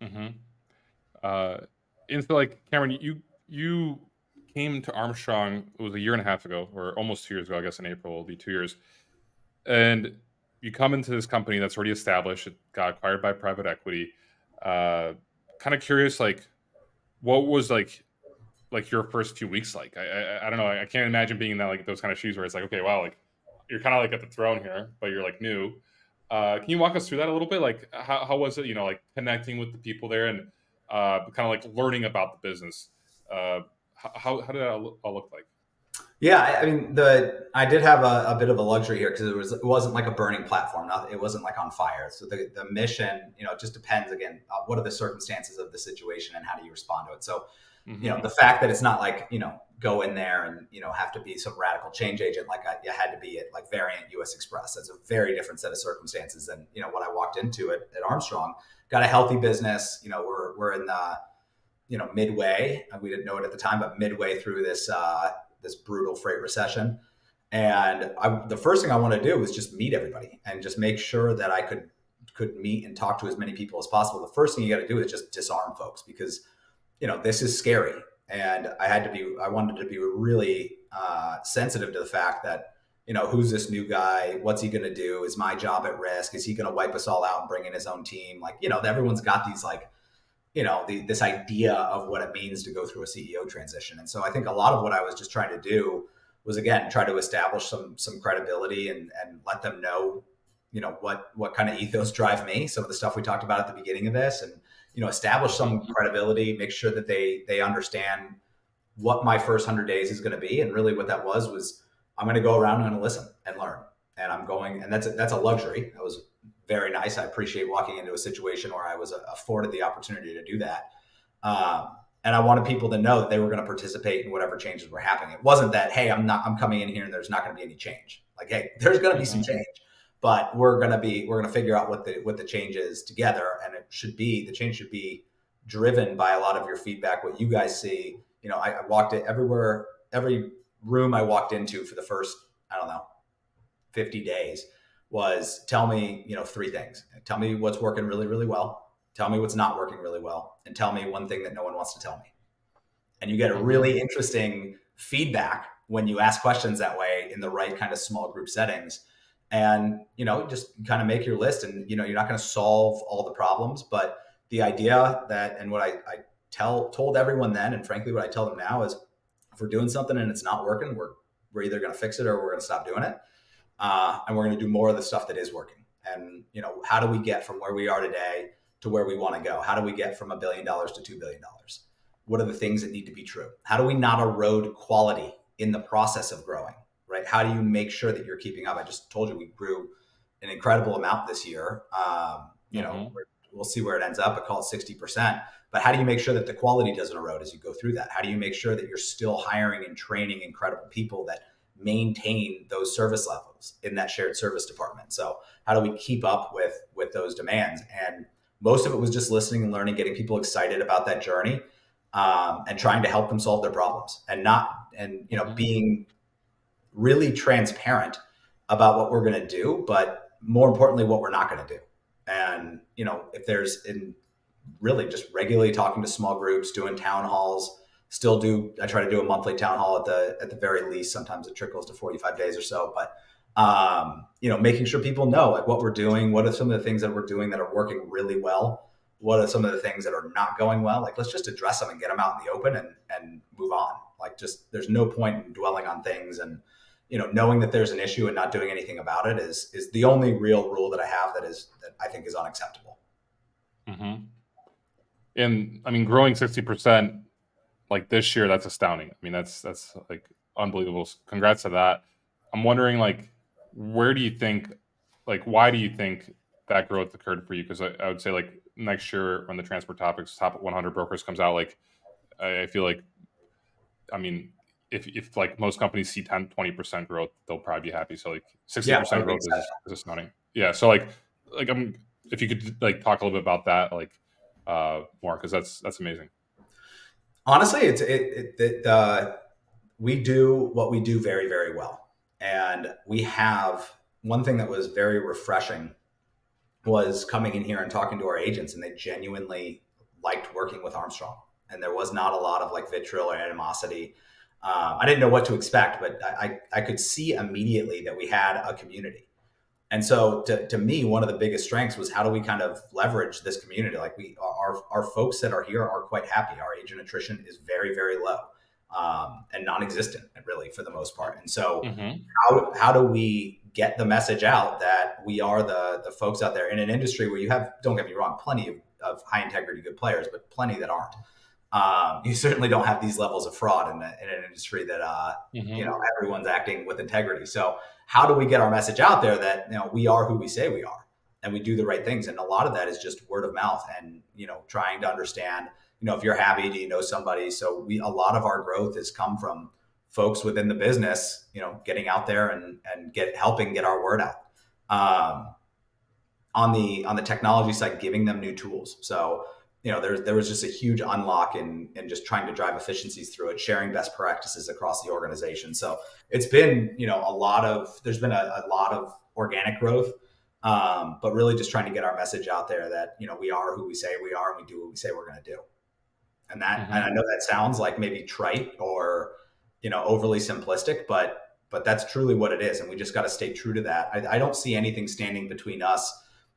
Mm-hmm. And so, like, Cameron, you came to Armstrong, it was a year and a half ago, or almost 2 years ago, I guess in April will be 2 years. And you come into this company that's already established. It got acquired by private equity. Kind of curious, like, what was like your first few weeks like? I don't know. I can't imagine being in that, like, those kind of shoes where it's like, okay, wow, like you're kind of like at the throne here, but you're like new. Can you walk us through that a little bit? Like, how was it? Like connecting with the people there and kind of like learning about the business. How did that all look like? Yeah, I mean, I did have a bit of a luxury here because it wasn't like a burning platform. It wasn't like on fire. So the mission, it just depends again. What are the circumstances of the situation and how do you respond to it? So, Mm-hmm. the fact that it's not like go in there and have to be some radical change agent like you had to be at like Variant US Express. That's a very different set of circumstances than what I walked into at Armstrong. Got a healthy business. We're in the midway. We didn't know it at the time, but midway through this brutal freight recession. And the first thing I want to do was just meet everybody and just make sure that I could meet and talk to as many people as possible. The first thing you got to do is just disarm folks because, this is scary. And I wanted to be really sensitive to the fact that, who's this new guy? What's he going to do? Is my job at risk? Is he going to wipe us all out and bring in his own team? Like, everyone's got these like, this idea of what it means to go through a CEO transition. And so I think a lot of what I was just trying to do was, again, try to establish some credibility and let them know, what kind of ethos drive me, some of the stuff we talked about at the beginning of this, and, establish some credibility, make sure that they understand what my first 100 days is going to be. And really what that was I'm going to go around and I'm going to listen and learn. And that's a luxury. That was very nice. I appreciate walking into a situation where I was afforded the opportunity to do that. And I wanted people to know that they were going to participate in whatever changes were happening. It wasn't that, hey, I'm coming in here and there's not going to be any change. Like, hey, there's going to be some change, but we're going to figure out what the change is together. And the change should be driven by a lot of your feedback, what you guys see. I walked it everywhere, every room I walked into for the first, 50 days was tell me, 3 things. Tell me what's working really, really well. Tell me what's not working really well. And tell me one thing that no one wants to tell me. And you get a really interesting feedback when you ask questions that way in the right kind of small group settings. And, just kind of make your list and, you're not going to solve all the problems, but the idea that, and what I told everyone then, and frankly, what I tell them now is if we're doing something and it's not working, we're either going to fix it or we're going to stop doing it. And we're going to do more of the stuff that is working. And, how do we get from where we are today to where we want to go? How do we get from $1 billion to $2 billion? What are the things that need to be true? How do we not erode quality in the process of growing, right? How do you make sure that you're keeping up? I just told you we grew an incredible amount this year. We'll see where it ends up. I call it 60%. But how do you make sure that the quality doesn't erode as you go through that? How do you make sure that you're still hiring and training incredible people that maintain those service levels in that shared service department? So how do we keep up with those demands? And most of it was just listening and learning, getting people excited about that journey, and trying to help them solve their problems and being really transparent about what we're going to do, but more importantly, what we're not going to do. And, if there's really just regularly talking to small groups, doing town halls, I try to do a monthly town hall at the very least. Sometimes it trickles to 45 days or so, but making sure people know like what we're doing, what are some of the things that we're doing that are working really well, what are some of the things that are not going well. Like, let's just address them and get them out in the open and move on. Like, just there's no point in dwelling on things, and knowing that there's an issue and not doing anything about it is the only real rule that I have that I think is unacceptable. Mm-hmm. And I mean, growing 60% like this year, that's astounding. I mean, that's like unbelievable. Congrats to that. I'm wondering, like, why do you think that growth occurred for you? Because I would say, like, next year when the Transport Topics Top 100 Brokers comes out, like, I feel like, I mean, if like most companies see 10, 20% growth, they'll probably be happy. So like Yeah, 60% I growth think so. is astounding. Yeah. So like if you could like talk a little bit about that, like more, because that's amazing. Honestly, we do what we do very, very well. And we have one thing that was very refreshing was coming in here and talking to our agents, and they genuinely liked working with Armstrong. And there was not a lot of like vitriol or animosity. I didn't know what to expect, but I could see immediately that we had a community. And so to me, one of the biggest strengths was how do we kind of leverage this community? Like our folks that are here are quite happy. Our agent attrition is very, very low, and non-existent really for the most part. And so Mm-hmm. how do we get the message out that we are the folks out there in an industry where you have, don't get me wrong, plenty of high integrity, good players, but plenty that aren't. You certainly don't have these levels of fraud in an industry that Mm-hmm. everyone's acting with integrity. So how do we get our message out there that we are who we say we are, and we do the right things? And a lot of that is just word of mouth, and trying to understand. If you're happy, do you know somebody? So a lot of our growth has come from folks within the business, getting out there and helping get our word out. On the technology side, giving them new tools. So there was just a huge unlock in just trying to drive efficiencies through it, sharing best practices across the organization. So it's been there's been a lot of organic growth, but really just trying to get our message out there that we are who we say we are, and we do what we say we're going to do. And and I know that sounds like maybe trite or overly simplistic, but that's truly what it is, and we just got to stay true to that. I don't see anything standing between us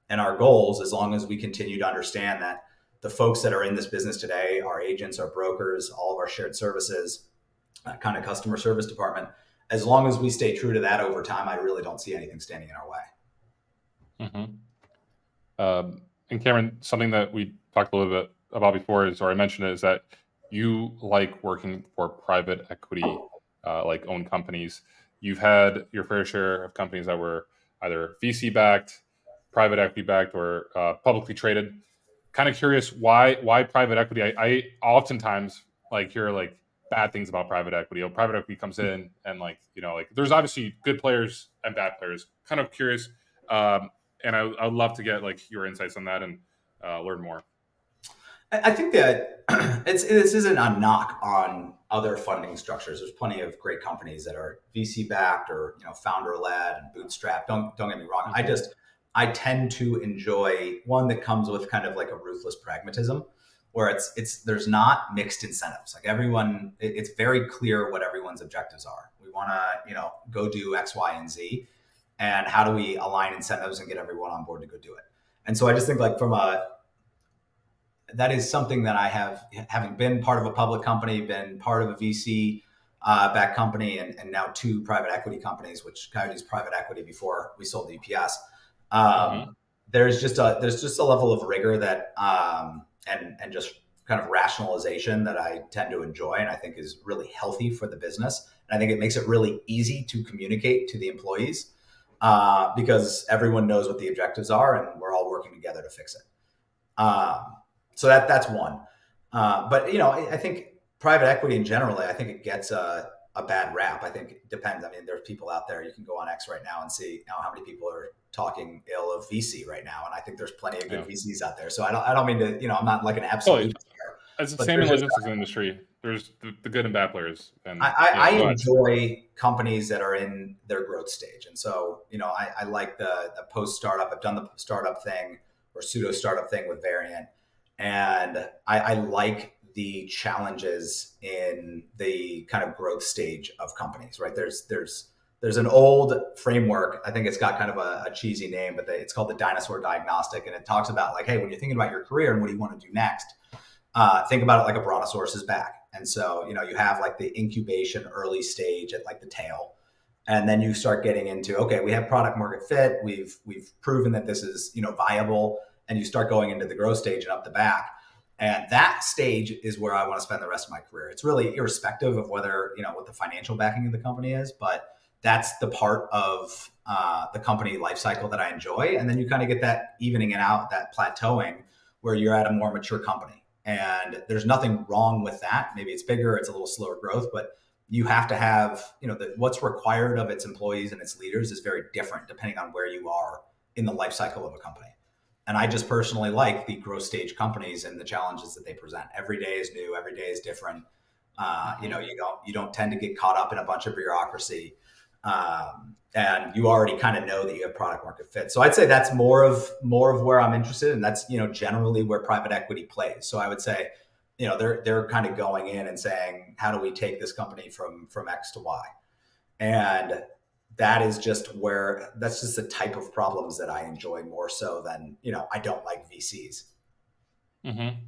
and our goals as long as we continue to understand that the folks that are in this business today, our agents, our brokers, all of our shared services, kind of customer service department, as long as we stay true to that over time, I really don't see anything standing in our way. Mm-hmm. And Cameron, something that we talked a little bit about before I mentioned it, is that you like working for private equity, like owned companies. You've had your fair share of companies that were either VC backed, private equity backed, or publicly traded. Kind of curious why private equity. I oftentimes hear like bad things about private equity. Private equity comes in and there's obviously good players and bad players. Kind of curious, and I'd love to get like your insights on that and learn more. I think that this isn't a knock on other funding structures. There's plenty of great companies that are VC backed or founder led and bootstrapped. Don't get me wrong. Mm-hmm. I tend to enjoy one that comes with kind of like a ruthless pragmatism, where there's not mixed incentives. Like everyone, it's very clear what everyone's objectives are. We want to go do X, Y, and Z, and how do we align incentives and get everyone on board to go do it? And so I just think like that is something that I have, having been part of a public company, been part of a VC backed company, and now two private equity companies, which Coyote's private equity before we sold EPS. There's just a level of rigor that and just kind of rationalization that I tend to enjoy, and I think is really healthy for the business. And I think it makes it really easy to communicate to the employees because everyone knows what the objectives are, and we're all working together to fix it. So that's one. But I think private equity in general, I think it gets a bad rap. I think it depends. I mean, there's people out there. You can go on X right now and see how many people are talking ill of VC right now, and I think there's plenty of good VCs out there. So I don't mean to. I'm not like an absolute. It's the same in the logistics industry. There's the good and bad players. And I enjoy companies that are in their growth stage, and so I like the post startup. I've done the startup thing or pseudo startup thing with Variant, and I like the challenges in the kind of growth stage of companies, right? There's an old framework. I think it's got kind of a cheesy name, but it's called the dinosaur diagnostic. And it talks about like, hey, when you're thinking about your career and what do you want to do next, think about it like a brontosaurus's back. And so, you have like the incubation early stage at like the tail. And then you start getting into, okay, we have product market fit. We've proven that this is, viable. And you start going into the growth stage and up the back. And that stage is where I want to spend the rest of my career. It's really irrespective of whether, what the financial backing of the company is, but that's the part of the company life cycle that I enjoy. And then you kind of get that evening out, that plateauing where you're at a more mature company. And there's nothing wrong with that. Maybe it's bigger, it's a little slower growth, but you have to have, what's required of its employees and its leaders is very different depending on where you are in the life cycle of a company. And I just personally like the growth stage companies and the challenges that they present. Every day is new. Every day is different. You don't tend to get caught up in a bunch of bureaucracy. And you already kind of know that you have product market fit. So I'd say that's more of where I'm interested. And that's, generally where private equity plays. So I would say, they're kind of going in and saying, how do we take this company from X to Y? And that's just the type of problems that I enjoy more so than, I don't like VCs. Mm-hmm.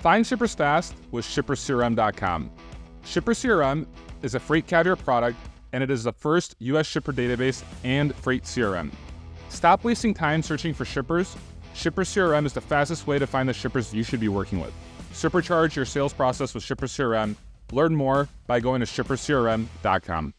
Find shippers fast with shippercrm.com. Shipper CRM is a FreightCaviar product, and it is the first U.S. shipper database and freight CRM. Stop wasting time searching for shippers. Shipper CRM is the fastest way to find the shippers you should be working with. Supercharge your sales process with Shipper CRM. Learn more by going to shippercrm.com.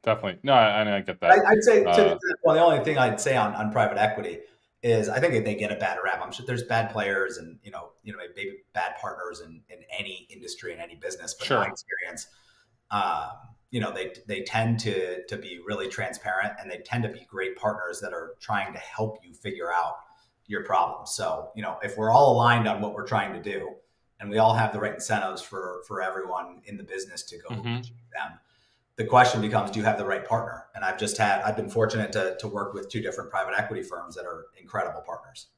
Definitely. No, I get that. I'd say the only thing I'd say on private equity is I think they get a bad rap. I'm sure there's bad players and, maybe bad partners in any industry, in any business. But in my experience, they tend to be really transparent, and they tend to be great partners that are trying to help you figure out your problems. So, if we're all aligned on what we're trying to do, and we all have the right incentives for everyone in the business to go achieve them, the question becomes, do you have the right partner? And I've been fortunate to work with two different private equity firms that are incredible partners.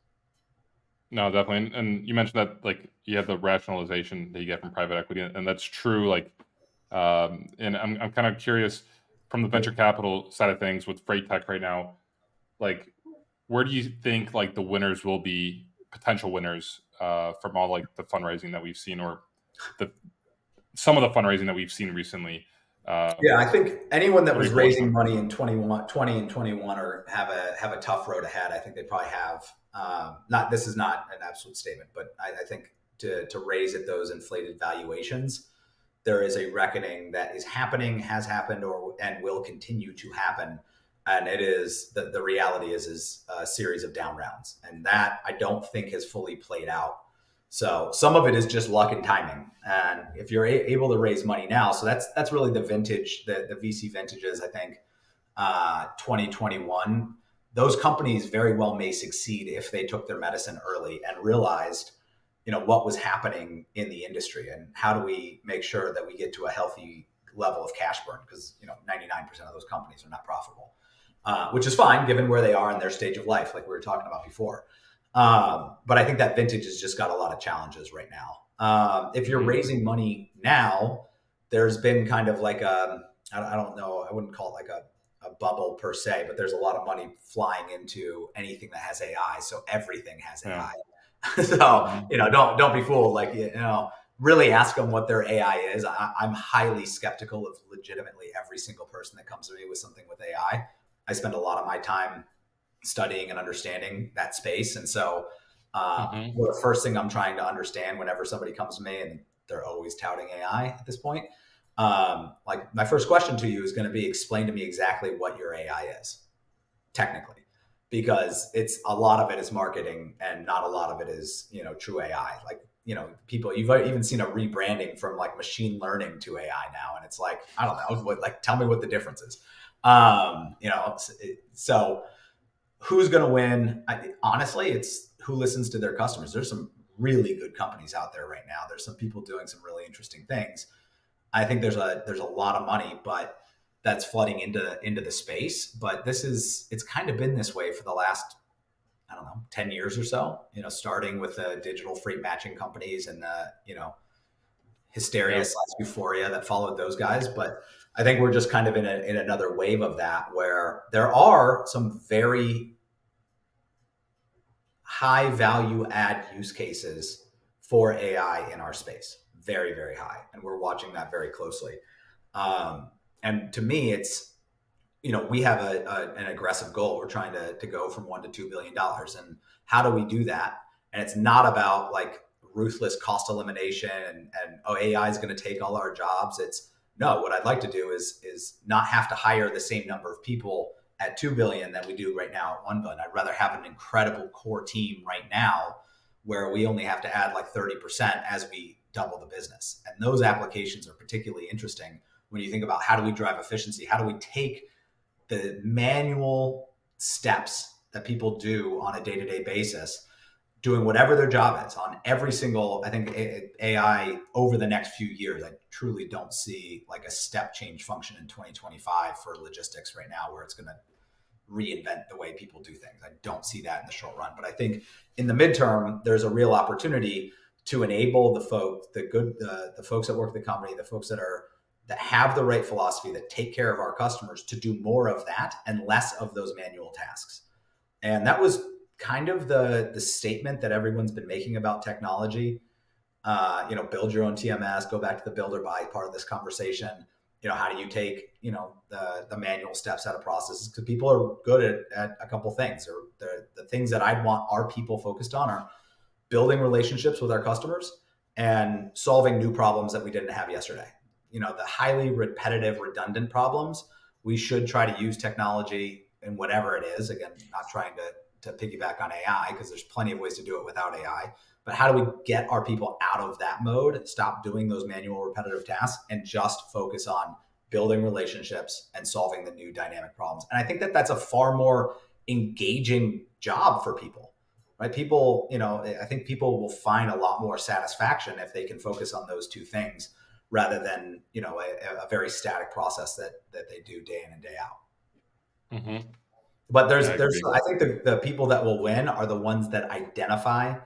No, definitely. And you mentioned that, like, you have the rationalization that you get from private equity, and that's true. Like, and I'm kind of curious from the venture capital side of things with freight tech right now, like, where do you think like the winners will be, potential winners, from all like the fundraising that we've seen, or some of the fundraising that we've seen recently? I think anyone that was raising money in 20 and 21 or have a tough road ahead. I think they probably have, this is not an absolute statement, but I think to raise at those inflated valuations, there is a reckoning that is happening, has happened, and will continue to happen. And it is the reality is a series of down rounds. And that I don't think has fully played out. So some of it is just luck and timing. And if you're able to raise money now, so that's really the vintage, the VC vintages, I think, 2021, those companies very well may succeed if they took their medicine early and realized, what was happening in the industry and how do we make sure that we get to a healthy level of cash burn, because, 99% of those companies are not profitable, which is fine given where they are in their stage of life, like we were talking about before. But I think that vintage has just got a lot of challenges right now. If you're raising money now, there's been kind of like I don't know, I wouldn't call it like a bubble per se, but there's a lot of money flying into anything that has AI. So everything has AI. So, don't be fooled. Like, really ask them what their AI is. I'm highly skeptical of legitimately every single person that comes to me with something with AI. I spend a lot of my time studying and understanding that space. And so the first thing I'm trying to understand whenever somebody comes to me, and they're always touting AI at this point, like my first question to you is going to be, explain to me exactly what your AI is technically, because it's a lot of it is marketing and not a lot of it is, true AI. Like, people, you've even seen a rebranding from like machine learning to AI now. And it's like, I don't know, tell me what the difference is. So who's going to win? Honestly, it's who listens to their customers. There's some really good companies out there right now. There's some people doing some really interesting things. I think there's a lot of money, but that's flooding into the space. But it's kind of been this way for the last, 10 years or so, starting with the digital freight matching companies and the, hysteria/euphoria that followed those guys. But I think we're just kind of in another wave of that, where there are some very high value add use cases for AI in our space. Very, very high. And we're watching that very closely. And to me, it's, we have an aggressive goal. We're trying to go from $1 to $2 billion. And how do we do that? And it's not about like ruthless cost elimination and AI is going to take all our jobs. It's no, what I'd like to do is not have to hire the same number of people at 2 billion that we do right now at 1 billion. I'd rather have an incredible core team right now where we only have to add like 30% as we double the business. And those applications are particularly interesting when you think about how do we drive efficiency? How do we take the manual steps that people do on a day-to-day basis, doing whatever their job is on every single, I think AI over the next few years, I truly don't see like a step change function in 2025 for logistics right now, where it's going to reinvent the way people do things. I don't see that in the short run, but I think in the midterm, there's a real opportunity to enable the folks, the folks that work at the company, the folks that have the right philosophy, that take care of our customers, to do more of that and less of those manual tasks. And that was kind of the statement that everyone's been making about technology. Build your own TMS, go back to the build or buy part of this conversation. How do you take, the manual steps out of processes? Because people are good at a couple things, or the things that I'd want our people focused on are building relationships with our customers and solving new problems that we didn't have yesterday. The highly repetitive, redundant problems, we should try to use technology in whatever it is. Again, not trying to piggyback on AI, because there's plenty of ways to do it without AI. But how do we get our people out of that mode, stop doing those manual repetitive tasks, and just focus on building relationships and solving the new dynamic problems? And I think that that's a far more engaging job for people, right? People, I think people will find a lot more satisfaction if they can focus on those two things, rather than, a very static process that they do day in and day out. Mm-hmm. But I think the people that will win are the ones that identify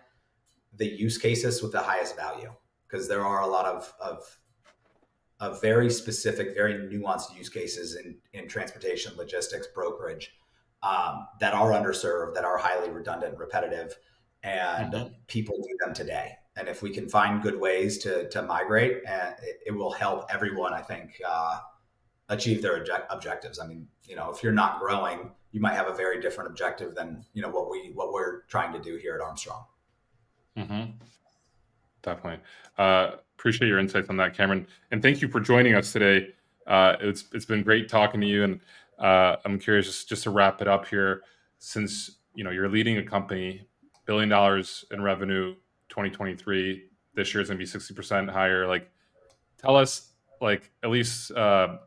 the use cases with the highest value, because there are a lot of very specific, very nuanced use cases in transportation, logistics, brokerage, that are underserved, that are highly redundant and repetitive, and people do them today. And if we can find good ways to migrate, it will help everyone, I think, achieve their objectives. I mean, if you're not growing, you might have a very different objective than, what we're trying to do here at Armstrong. Mm-hmm. Definitely. Appreciate your insights on that, Cameron. And thank you for joining us today. It's been great talking to you. And I'm curious, just to wrap it up here, since, you're leading a company, $1 billion in revenue, 2023, this year is going to be 60% higher. Like, tell us, like, at least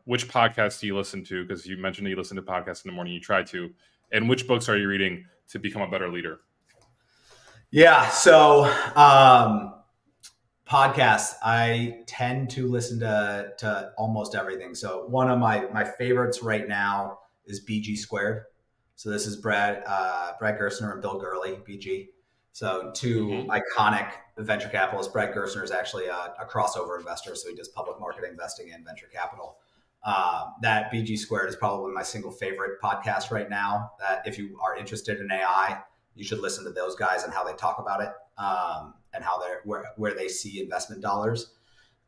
which podcasts do you listen to? Because you mentioned that you listen to podcasts in the morning, you try to. And which books are you reading to become a better leader? Yeah. So podcasts, I tend to listen to almost everything. So one of my favorites right now is BG Squared. So this is Brad Gerstner and Bill Gurley, BG. So two iconic venture capitalists. Brad Gerstner is actually a crossover investor, so he does public market investing and venture capital. That BG Squared is probably my single favorite podcast right now. That if you are interested in AI, you should listen to those guys and how they talk about it, and how where they see investment dollars.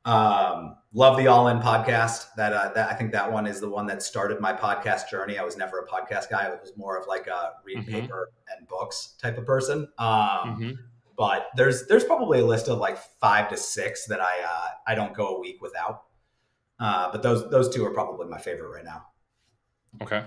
Love the All In podcast. That I think that one is the one that started my podcast journey. I was never a podcast guy. I was more of like a read paper and books type of person. But there's probably a list of like 5 to 6 that I don't go a week without. But those two are probably my favorite right now. Okay,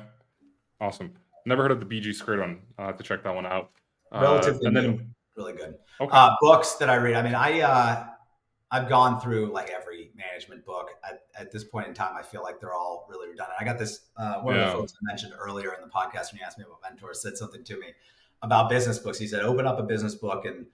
awesome. Never heard of the BG Squared one. I'll have to check that one out. Relatively new. Really good. Okay. Books that I read. I mean, I've gone through like every management book. At this point in time, I feel like they're all really redundant. I got this, one of the folks I mentioned earlier in the podcast when you asked me about mentors said something to me about business books. He said, open up a business book and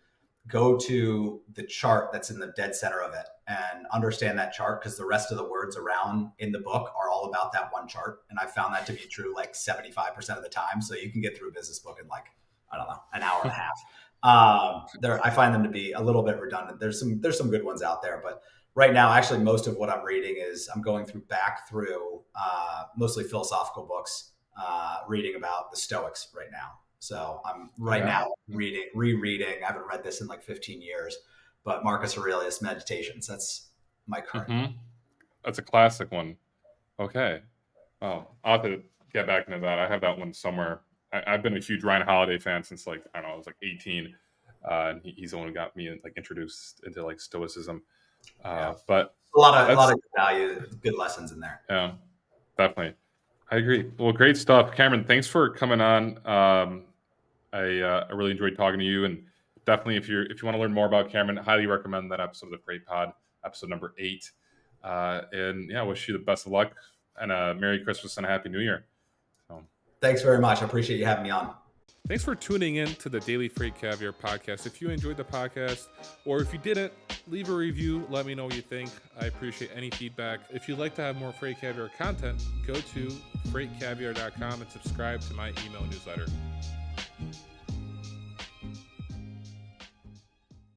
go to the chart that's in the dead center of it and understand that chart, because the rest of the words around in the book are all about that one chart. And I found that to be true like 75% of the time. So you can get through a business book in like, I don't know, an hour and a half. I find them to be a little bit redundant. There's some good ones out there, but right now, actually, most of what I'm reading is I'm going back through mostly philosophical books, reading about the Stoics right now. So I'm now rereading. I haven't read this in like 15 years, but Marcus Aurelius Meditations. That's my current. That's a classic one. Okay. Oh, I'll have to get back into that. I have that one somewhere. I've been a huge Ryan Holiday fan since like, I don't know, I was like 18. And he's the one who got me like introduced into like Stoicism. But a lot of good value, good lessons in there. Yeah, definitely. I agree. Well, great stuff. Cameron, thanks for coming on. I really enjoyed talking to you, and definitely, if you want to learn more about Cameron, I highly recommend that episode of the Freight Pod, episode number 8. And yeah, wish you the best of luck and a Merry Christmas and a Happy New Year. So, Thanks very much. I appreciate you having me on. thanks for tuning in to the Daily Freight Caviar Podcast. If you enjoyed the podcast, or if you didn't, leave a review. Let me know what you think. I appreciate any feedback. If you'd like to have more Freight Caviar content, go to freightcaviar.com and subscribe to my email newsletter.